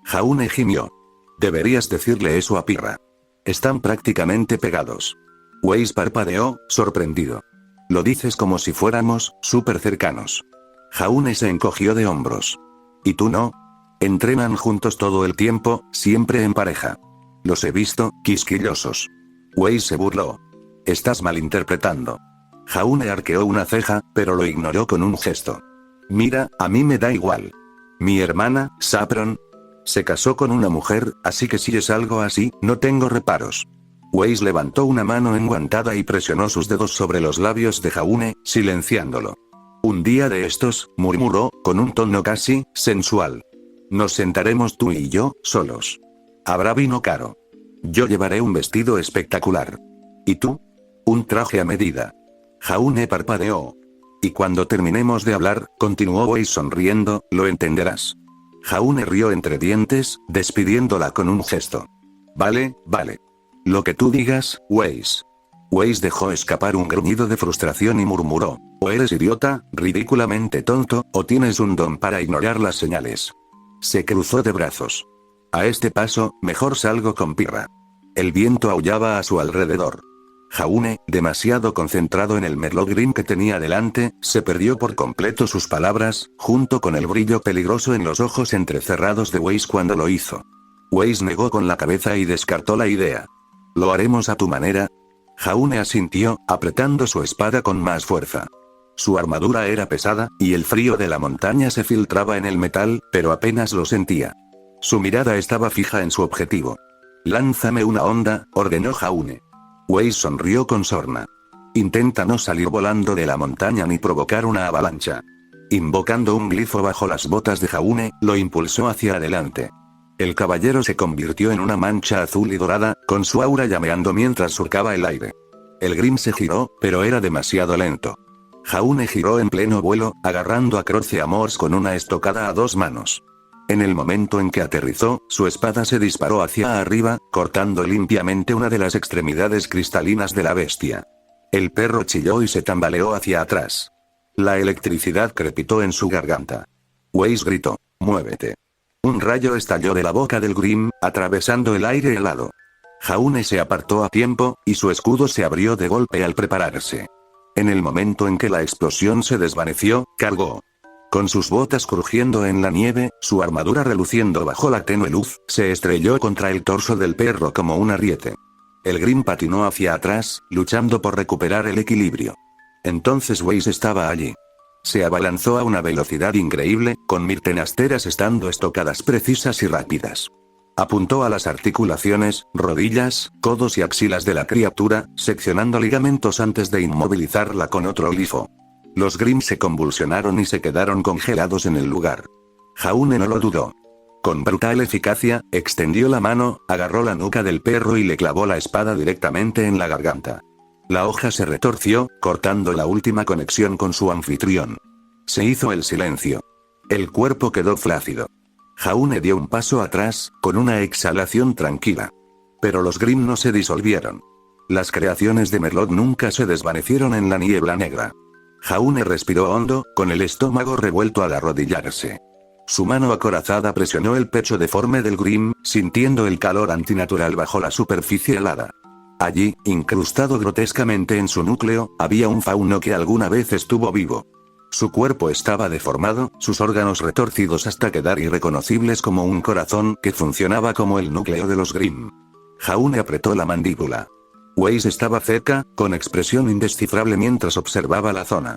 Jaune gimió. Deberías decirle eso a Pirra. Están prácticamente pegados. Weiss parpadeó, sorprendido. Lo dices como si fuéramos súper cercanos. Jaune se encogió de hombros. ¿Y tú no? Entrenan juntos todo el tiempo, siempre en pareja. Los he visto, quisquillosos. Weiss se burló. Estás malinterpretando. Jaune arqueó una ceja, pero lo ignoró con un gesto. Mira, a mí me da igual. Mi hermana, Saffron, se casó con una mujer, así que si es algo así, no tengo reparos. Weiss levantó una mano enguantada y presionó sus dedos sobre los labios de Jaune, silenciándolo. Un día de estos, murmuró, con un tono casi sensual. Nos sentaremos tú y yo, solos. Habrá vino caro. Yo llevaré un vestido espectacular. ¿Y tú? Un traje a medida. Jaune parpadeó. Y cuando terminemos de hablar, continuó Weiss sonriendo, lo entenderás. Jaune rió entre dientes, despidiéndola con un gesto. Vale, vale. Lo que tú digas, Weiss. Weiss dejó escapar un gruñido de frustración y murmuró. O eres idiota, ridículamente tonto, o tienes un don para ignorar las señales. Se cruzó de brazos. A este paso, mejor salgo con Pirra. El viento aullaba a su alrededor. Jaune, demasiado concentrado en el Merlot Green que tenía delante, se perdió por completo sus palabras, junto con el brillo peligroso en los ojos entrecerrados de Weiss cuando lo hizo. Weiss negó con la cabeza y descartó la idea. ¿Lo haremos a tu manera? Jaune asintió, apretando su espada con más fuerza. Su armadura era pesada, y el frío de la montaña se filtraba en el metal, pero apenas lo sentía. Su mirada estaba fija en su objetivo. Lánzame una onda, ordenó Jaune. Weiss sonrió con sorna. Intenta no salir volando de la montaña ni provocar una avalancha. Invocando un glifo bajo las botas de Jaune, lo impulsó hacia adelante. El caballero se convirtió en una mancha azul y dorada, con su aura llameando mientras surcaba el aire. El Grim se giró, pero era demasiado lento. Jaune giró en pleno vuelo, agarrando a Croce Amors con una estocada a dos manos. En el momento en que aterrizó, su espada se disparó hacia arriba, cortando limpiamente una de las extremidades cristalinas de la bestia. El perro chilló y se tambaleó hacia atrás. La electricidad crepitó en su garganta. Weiss gritó: «¡Muévete!». Un rayo estalló de la boca del Grim, atravesando el aire helado. Jaune se apartó a tiempo, y su escudo se abrió de golpe al prepararse. En el momento en que la explosión se desvaneció, cargó. Con sus botas crujiendo en la nieve, su armadura reluciendo bajo la tenue luz, se estrelló contra el torso del perro como un ariete. El Grim patinó hacia atrás, luchando por recuperar el equilibrio. Entonces Weiss estaba allí. Se abalanzó a una velocidad increíble, con mirtenasteras estando estocadas precisas y rápidas. Apuntó a las articulaciones, rodillas, codos y axilas de la criatura, seccionando ligamentos antes de inmovilizarla con otro glifo. Los Grimm se convulsionaron y se quedaron congelados en el lugar. Jaune no lo dudó. Con brutal eficacia, extendió la mano, agarró la nuca del perro y le clavó la espada directamente en la garganta. La hoja se retorció, cortando la última conexión con su anfitrión. Se hizo el silencio. El cuerpo quedó flácido. Jaune dio un paso atrás, con una exhalación tranquila. Pero los Grimm no se disolvieron. Las creaciones de Merlot nunca se desvanecieron en la niebla negra. Jaune respiró hondo, con el estómago revuelto al arrodillarse. Su mano acorazada presionó el pecho deforme del Grim, sintiendo el calor antinatural bajo la superficie helada. Allí, incrustado grotescamente en su núcleo, había un fauno que alguna vez estuvo vivo. Su cuerpo estaba deformado, sus órganos retorcidos hasta quedar irreconocibles como un corazón que funcionaba como el núcleo de los Grimm. Jaune apretó la mandíbula. Weiss estaba cerca, con expresión indescifrable mientras observaba la zona.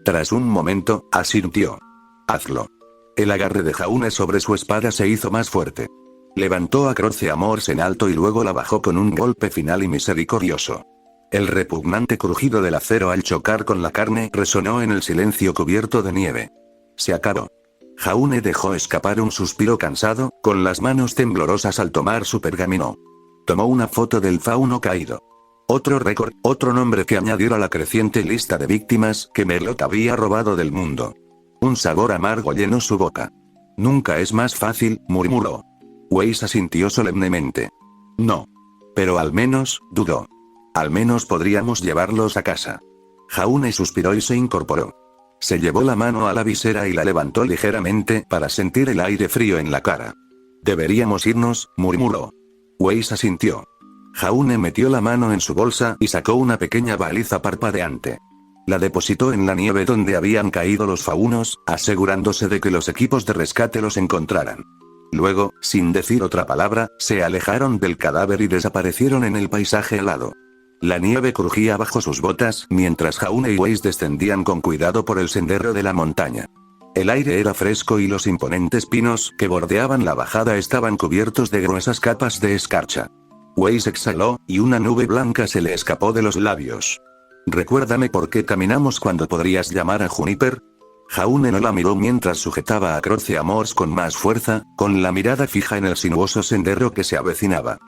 Tras un momento, asintió. Hazlo. El agarre de Jaune sobre su espada se hizo más fuerte. Levantó a Croce Amors en alto y luego la bajó con un golpe final y misericordioso. El repugnante crujido del acero al chocar con la carne resonó en el silencio cubierto de nieve. Se acabó. Jaune dejó escapar un suspiro cansado, con las manos temblorosas al tomar su pergamino. Tomó una foto del fauno caído. Otro récord, otro nombre que añadió a la creciente lista de víctimas que Merlot había robado del mundo. Un sabor amargo llenó su boca. Nunca es más fácil, murmuró. Weiss asintió solemnemente. No. Pero al menos, dudó. Al menos podríamos llevarlos a casa. Jaune suspiró y se incorporó. Se llevó la mano a la visera y la levantó ligeramente para sentir el aire frío en la cara. Deberíamos irnos, murmuró. Weiss asintió. Jaune metió la mano en su bolsa y sacó una pequeña baliza parpadeante. La depositó en la nieve donde habían caído los faunos, asegurándose de que los equipos de rescate los encontraran. Luego, sin decir otra palabra, se alejaron del cadáver y desaparecieron en el paisaje helado. La nieve crujía bajo sus botas mientras Jaune y Weiss descendían con cuidado por el sendero de la montaña. El aire era fresco y los imponentes pinos que bordeaban la bajada estaban cubiertos de gruesas capas de escarcha. Weiss exhaló, y una nube blanca se le escapó de los labios. «Recuérdame por qué caminamos cuando podrías llamar a Juniper». Jaune no la miró mientras sujetaba a Croce Amors con más fuerza, con la mirada fija en el sinuoso sendero que se avecinaba.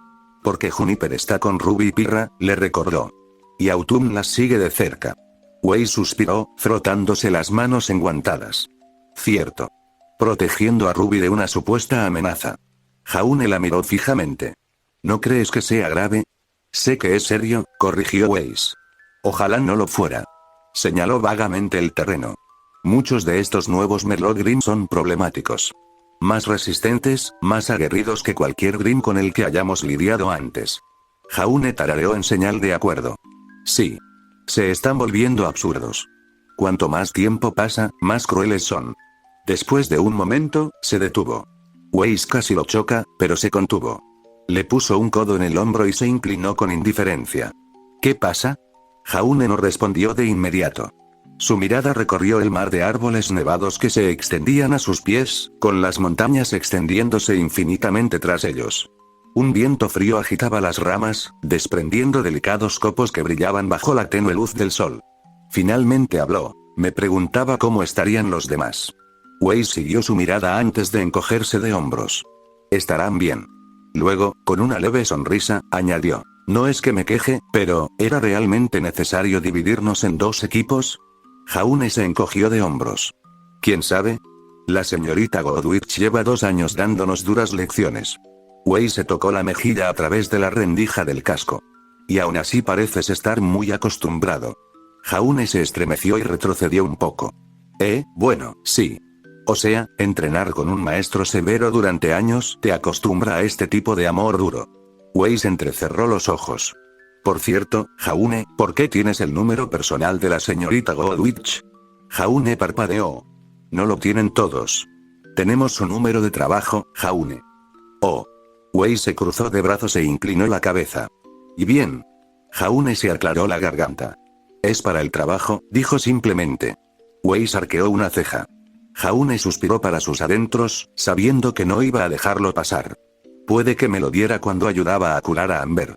«Porque Juniper está con Ruby y Pirra», le recordó. «Y Autumn las sigue de cerca». Weiss suspiró, frotándose las manos enguantadas. «Cierto. Protegiendo a Ruby de una supuesta amenaza». Jaune la miró fijamente. «¿No crees que sea grave?» «Sé que es serio», corrigió Weiss. «Ojalá no lo fuera». Señaló vagamente el terreno. «Muchos de estos nuevos Merlot Grimm son problemáticos. Más resistentes, más aguerridos que cualquier Grimm con el que hayamos lidiado antes». Jaune tarareó en señal de acuerdo. «Sí. Se están volviendo absurdos. Cuanto más tiempo pasa, más crueles son». Después de un momento, se detuvo. Weiss casi lo choca, pero se contuvo. Le puso un codo en el hombro y se inclinó con indiferencia. «¿Qué pasa?» Jaune no respondió de inmediato. Su mirada recorrió el mar de árboles nevados que se extendían a sus pies, con las montañas extendiéndose infinitamente tras ellos. Un viento frío agitaba las ramas, desprendiendo delicados copos que brillaban bajo la tenue luz del sol. Finalmente habló. «Me preguntaba cómo estarían los demás». Weiss siguió su mirada antes de encogerse de hombros. «Estarán bien». Luego, con una leve sonrisa, añadió. «No es que me queje, pero, ¿era realmente necesario dividirnos en dos equipos?» Jaune se encogió de hombros. «¿Quién sabe? La señorita Godwich lleva 2 años dándonos duras lecciones». Weiss se tocó la mejilla a través de la rendija del casco. «Y aún así pareces estar muy acostumbrado». Jaune se estremeció y retrocedió un poco. Bueno, sí. O sea, entrenar con un maestro severo durante años te acostumbra a este tipo de amor duro. Weiss entrecerró los ojos. Por cierto, Jaune, ¿por qué tienes el número personal de la señorita Goldwich? Jaune parpadeó. No lo tienen todos. Tenemos su número de trabajo, Jaune. Oh. Weiss se cruzó de brazos e inclinó la cabeza. ¿Y bien? Jaune se aclaró la garganta. Es para el trabajo, dijo simplemente. Weiss arqueó una ceja. Jaune suspiró para sus adentros, sabiendo que no iba a dejarlo pasar. Puede que me lo diera cuando ayudaba a curar a Amber.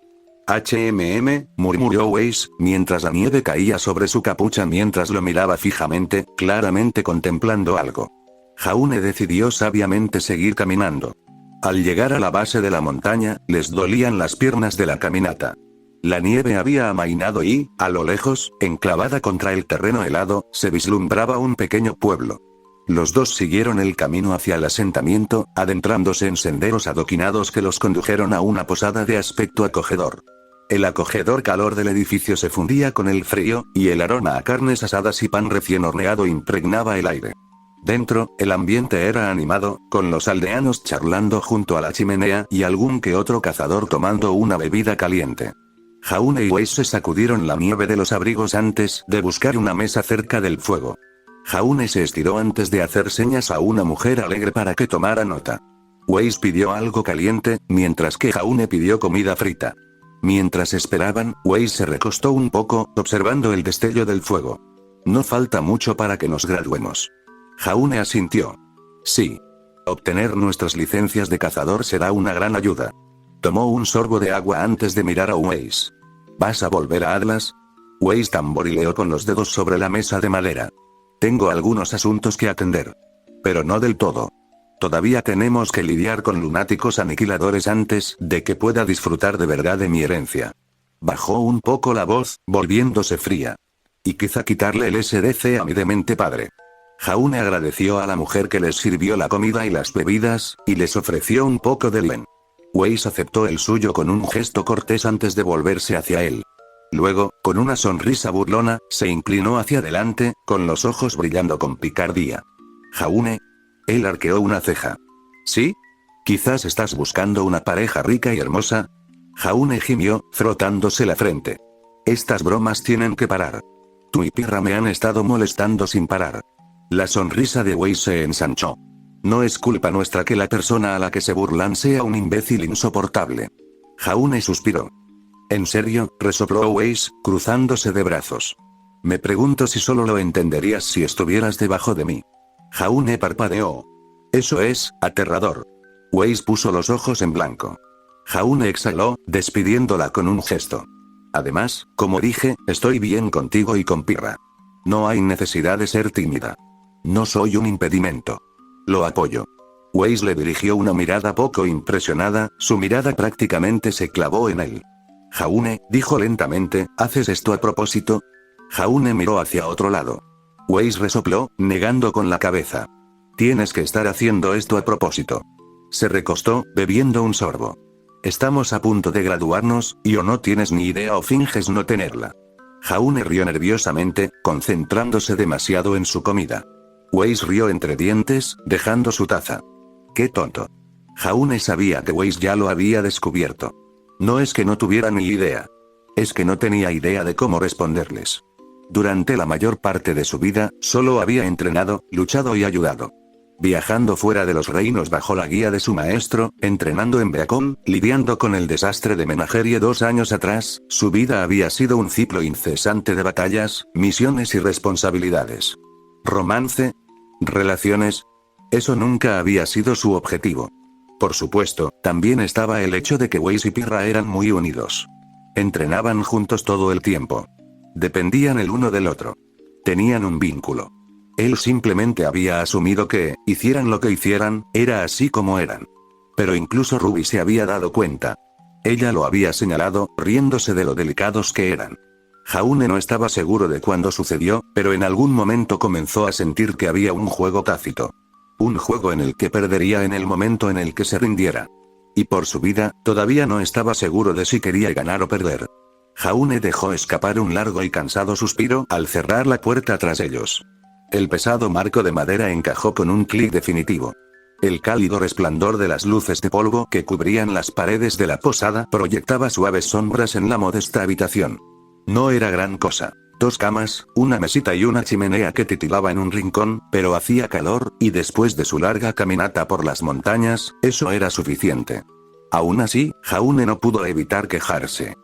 Murmuró Weiss, mientras la nieve caía sobre su capucha mientras lo miraba fijamente, claramente contemplando algo. Jaune decidió sabiamente seguir caminando. Al llegar a la base de la montaña, les dolían las piernas de la caminata. La nieve había amainado y, a lo lejos, enclavada contra el terreno helado, se vislumbraba un pequeño pueblo. Los dos siguieron el camino hacia el asentamiento, adentrándose en senderos adoquinados que los condujeron a una posada de aspecto acogedor. El acogedor calor del edificio se fundía con el frío, y el aroma a carnes asadas y pan recién horneado impregnaba el aire. Dentro, el ambiente era animado, con los aldeanos charlando junto a la chimenea y algún que otro cazador tomando una bebida caliente. Jaune y Weiss se sacudieron la nieve de los abrigos antes de buscar una mesa cerca del fuego. Jaune se estiró antes de hacer señas a una mujer alegre para que tomara nota. Weiss pidió algo caliente, mientras que Jaune pidió comida frita. Mientras esperaban, Weiss se recostó un poco, observando el destello del fuego. No falta mucho para que nos graduemos. Jaune asintió. Sí. Obtener nuestras licencias de cazador será una gran ayuda. Tomó un sorbo de agua antes de mirar a Weiss. ¿Vas a volver a Atlas? Weiss tamborileó con los dedos sobre la mesa de madera. Tengo algunos asuntos que atender. Pero no del todo. Todavía tenemos que lidiar con lunáticos aniquiladores antes de que pueda disfrutar de verdad de mi herencia. Bajó un poco la voz, volviéndose fría. Y quizá quitarle el SDC a mi demente padre. Jaune agradeció a la mujer que les sirvió la comida y las bebidas, y les ofreció un poco de len. Weiss aceptó el suyo con un gesto cortés antes de volverse hacia él. Luego, con una sonrisa burlona, se inclinó hacia adelante, con los ojos brillando con picardía. Jaune. Él arqueó una ceja. ¿Sí? ¿Quizás estás buscando una pareja rica y hermosa? Jaune gimió, frotándose la frente. Estas bromas tienen que parar. Tú y Pirra me han estado molestando sin parar. La sonrisa de Weiss se ensanchó. No es culpa nuestra que la persona a la que se burlan sea un imbécil insoportable. Jaune suspiró. ¿En serio?, resopló Weiss, cruzándose de brazos. Me pregunto si solo lo entenderías si estuvieras debajo de mí. Jaune parpadeó. Eso es, aterrador. Weiss puso los ojos en blanco. Jaune exhaló, despidiéndola con un gesto. Además, como dije, estoy bien contigo y con Pirra. No hay necesidad de ser tímida. No soy un impedimento. Lo apoyo. Weiss le dirigió una mirada poco impresionada, su mirada prácticamente se clavó en él. Jaune, dijo lentamente, ¿haces esto a propósito? Jaune miró hacia otro lado. Weiss resopló, negando con la cabeza. Tienes que estar haciendo esto a propósito. Se recostó, bebiendo un sorbo. Estamos a punto de graduarnos, y o no tienes ni idea o finges no tenerla. Jaune rió nerviosamente, concentrándose demasiado en su comida. Weiss rió entre dientes, dejando su taza. ¡Qué tonto! Jaune sabía que Weiss ya lo había descubierto. No es que no tuviera ni idea. Es que no tenía idea de cómo responderles. Durante la mayor parte de su vida, solo había entrenado, luchado y ayudado. Viajando fuera de los reinos bajo la guía de su maestro, entrenando en Beacon, lidiando con el desastre de Menagerie 2 años atrás, su vida había sido un ciclo incesante de batallas, misiones y responsabilidades. Romance, relaciones. Eso nunca había sido su objetivo. Por supuesto, también estaba el hecho de que Weiss y Pirra eran muy unidos. Entrenaban juntos todo el tiempo. Dependían el uno del otro. Tenían un vínculo. Él simplemente había asumido que, hicieran lo que hicieran, era así como eran. Pero incluso Ruby se había dado cuenta. Ella lo había señalado, riéndose de lo delicados que eran. Jaune no estaba seguro de cuándo sucedió, pero en algún momento comenzó a sentir que había un juego tácito. Un juego en el que perdería en el momento en el que se rindiera. Y por su vida, todavía no estaba seguro de si quería ganar o perder. Jaune dejó escapar un largo y cansado suspiro al cerrar la puerta tras ellos. El pesado marco de madera encajó con un clic definitivo. El cálido resplandor de las luces de polvo que cubrían las paredes de la posada proyectaba suaves sombras en la modesta habitación. No era gran cosa. 2 camas, una mesita y una chimenea que titilaba en un rincón, pero hacía calor, y después de su larga caminata por las montañas, eso era suficiente. Aún así, Jaune no pudo evitar quejarse.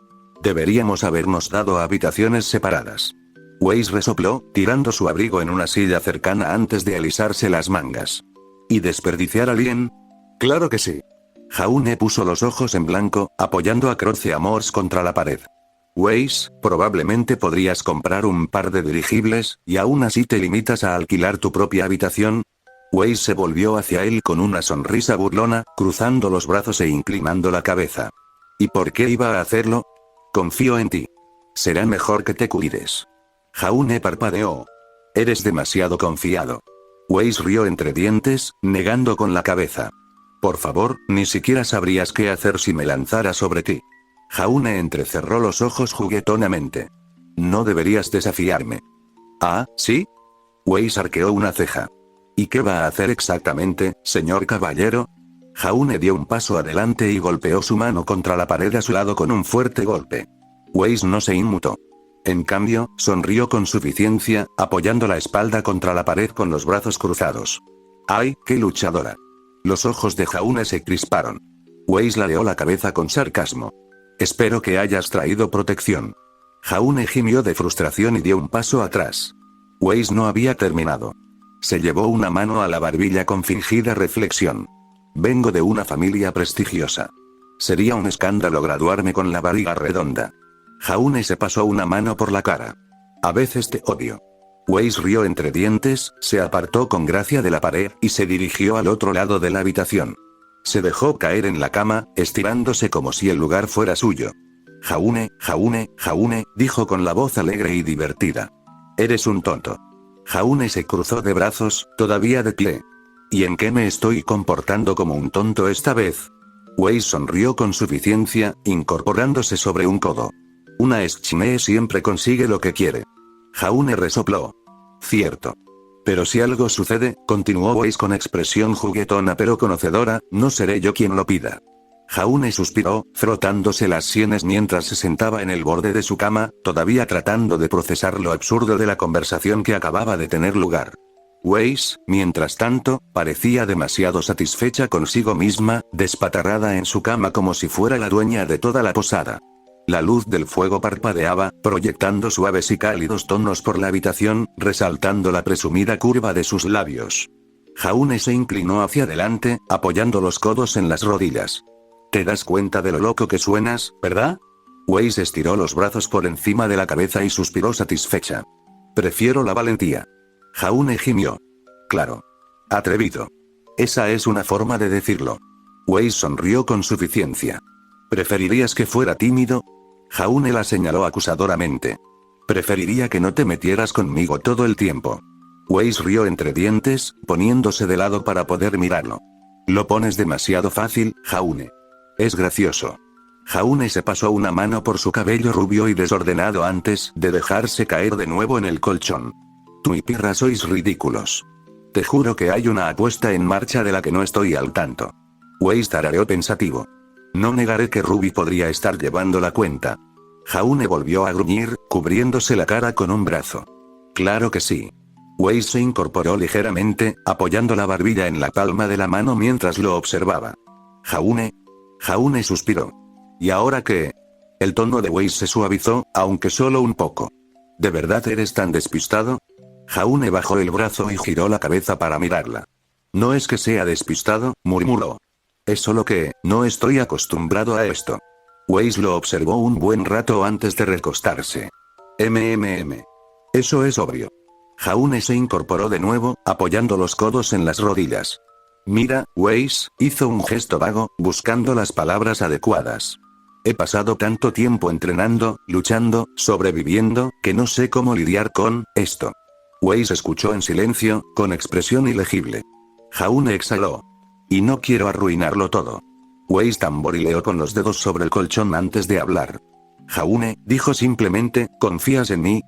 Deberíamos habernos dado habitaciones separadas. Weiss resopló, tirando su abrigo en una silla cercana antes de alisarse las mangas. ¿Y desperdiciar a Lien? Claro que sí. Jaune puso los ojos en blanco, apoyando a Croce Amors contra la pared. Weiss, probablemente podrías comprar un par de dirigibles, y aún así te limitas a alquilar tu propia habitación. Weiss se volvió hacia él con una sonrisa burlona, cruzando los brazos e inclinando la cabeza. ¿Y por qué iba a hacerlo? Confío en ti. Será mejor que te cuides. Jaune parpadeó. Eres demasiado confiado. Weiss rió entre dientes, negando con la cabeza. Por favor, ni siquiera sabrías qué hacer si me lanzara sobre ti. Jaune entrecerró los ojos juguetonamente. No deberías desafiarme. ¿Ah, sí? Weiss arqueó una ceja. ¿Y qué va a hacer exactamente, señor caballero? Jaune dio un paso adelante y golpeó su mano contra la pared a su lado con un fuerte golpe. Weiss no se inmutó. En cambio, sonrió con suficiencia, apoyando la espalda contra la pared con los brazos cruzados. ¡Ay, qué luchadora! Los ojos de Jaune se crisparon. Weiss ladeó la cabeza con sarcasmo. Espero que hayas traído protección. Jaune gimió de frustración y dio un paso atrás. Weiss no había terminado. Se llevó una mano a la barbilla con fingida reflexión. Vengo de una familia prestigiosa. Sería un escándalo graduarme con la barriga redonda. Jaune se pasó una mano por la cara. A veces te odio. Weiss rió entre dientes, se apartó con gracia de la pared y se dirigió al otro lado de la habitación. Se dejó caer en la cama, estirándose como si el lugar fuera suyo. Jaune, Jaune, Jaune, dijo con la voz alegre y divertida. Eres un tonto. Jaune se cruzó de brazos, todavía de pie. ¿Y en qué me estoy comportando como un tonto esta vez? Weiss sonrió con suficiencia, incorporándose sobre un codo. Una Schmäh siempre consigue lo que quiere. Jaune resopló. Cierto. Pero si algo sucede, continuó Weiss con expresión juguetona pero conocedora, no seré yo quien lo pida. Jaune suspiró, frotándose las sienes mientras se sentaba en el borde de su cama, todavía tratando de procesar lo absurdo de la conversación que acababa de tener lugar. Weiss, mientras tanto, parecía demasiado satisfecha consigo misma, despatarrada en su cama como si fuera la dueña de toda la posada. La luz del fuego parpadeaba, proyectando suaves y cálidos tonos por la habitación, resaltando la presumida curva de sus labios. Jaune se inclinó hacia adelante, apoyando los codos en las rodillas. ¿Te das cuenta de lo loco que suenas, verdad? Weiss estiró los brazos por encima de la cabeza y suspiró satisfecha. Prefiero la valentía. Jaune gimió. Claro. Atrevido. Esa es una forma de decirlo. Weiss sonrió con suficiencia. ¿Preferirías que fuera tímido? Jaune la señaló acusadoramente. Preferiría que no te metieras conmigo todo el tiempo. Weiss rió entre dientes, poniéndose de lado para poder mirarlo. Lo pones demasiado fácil, Jaune. Es gracioso. Jaune se pasó una mano por su cabello rubio y desordenado antes de dejarse caer de nuevo en el colchón. Tú y Pirra sois ridículos. Te juro que hay una apuesta en marcha de la que no estoy al tanto. Weiss tarareó pensativo. No negaré que Ruby podría estar llevando la cuenta. Jaune volvió a gruñir, cubriéndose la cara con un brazo. Claro que sí. Weiss se incorporó ligeramente, apoyando la barbilla en la palma de la mano mientras lo observaba. Jaune. Jaune suspiró. ¿Y ahora qué? El tono de Weiss se suavizó, aunque solo un poco. ¿De verdad eres tan despistado? Jaune bajó el brazo y giró la cabeza para mirarla. No es que sea despistado, murmuró. Es solo que, no estoy acostumbrado a esto. Weiss lo observó un buen rato antes de recostarse. Eso es obvio. Jaune se incorporó de nuevo, apoyando los codos en las rodillas. Mira, Weiss, hizo un gesto vago, buscando las palabras adecuadas. He pasado tanto tiempo entrenando, luchando, sobreviviendo, que no sé cómo lidiar con esto. Weiss escuchó en silencio, con expresión ilegible. Jaune exhaló. Y no quiero arruinarlo todo. Weiss tamborileó con los dedos sobre el colchón antes de hablar. Jaune, dijo simplemente, ¿confías en mí?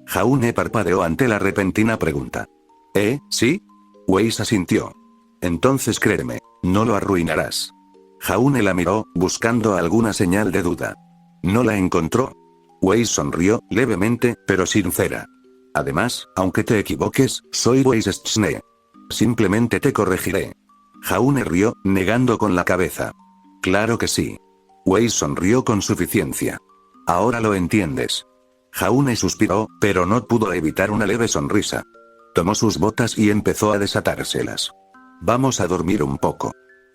Jaune parpadeó ante la repentina pregunta. ¿Sí? Weiss asintió. Entonces créeme, no lo arruinarás. Jaune la miró, buscando alguna señal de duda. No la encontró. Weiss sonrió, levemente, pero sincera. Además, aunque te equivoques, soy Weiss Schne. Simplemente te corregiré. Jaune rió, negando con la cabeza. Claro que sí. Weiss sonrió con suficiencia. Ahora lo entiendes. Jaune suspiró, pero no pudo evitar una leve sonrisa. Tomó sus botas y empezó a desatárselas. Vamos a dormir un poco.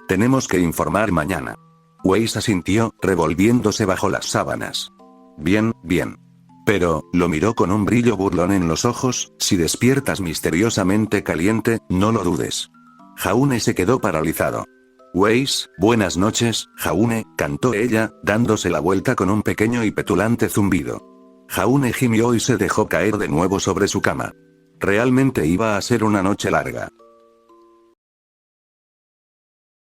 Tenemos que informar mañana. Weiss asintió, revolviéndose bajo las sábanas. Bien, bien. Pero, lo miró con un brillo burlón en los ojos, si despiertas misteriosamente caliente, no lo dudes. Jaune se quedó paralizado. Weiss, buenas noches, Jaune, cantó ella, dándose la vuelta con un pequeño y petulante zumbido. Jaune gimió y se dejó caer de nuevo sobre su cama. Realmente iba a ser una noche larga.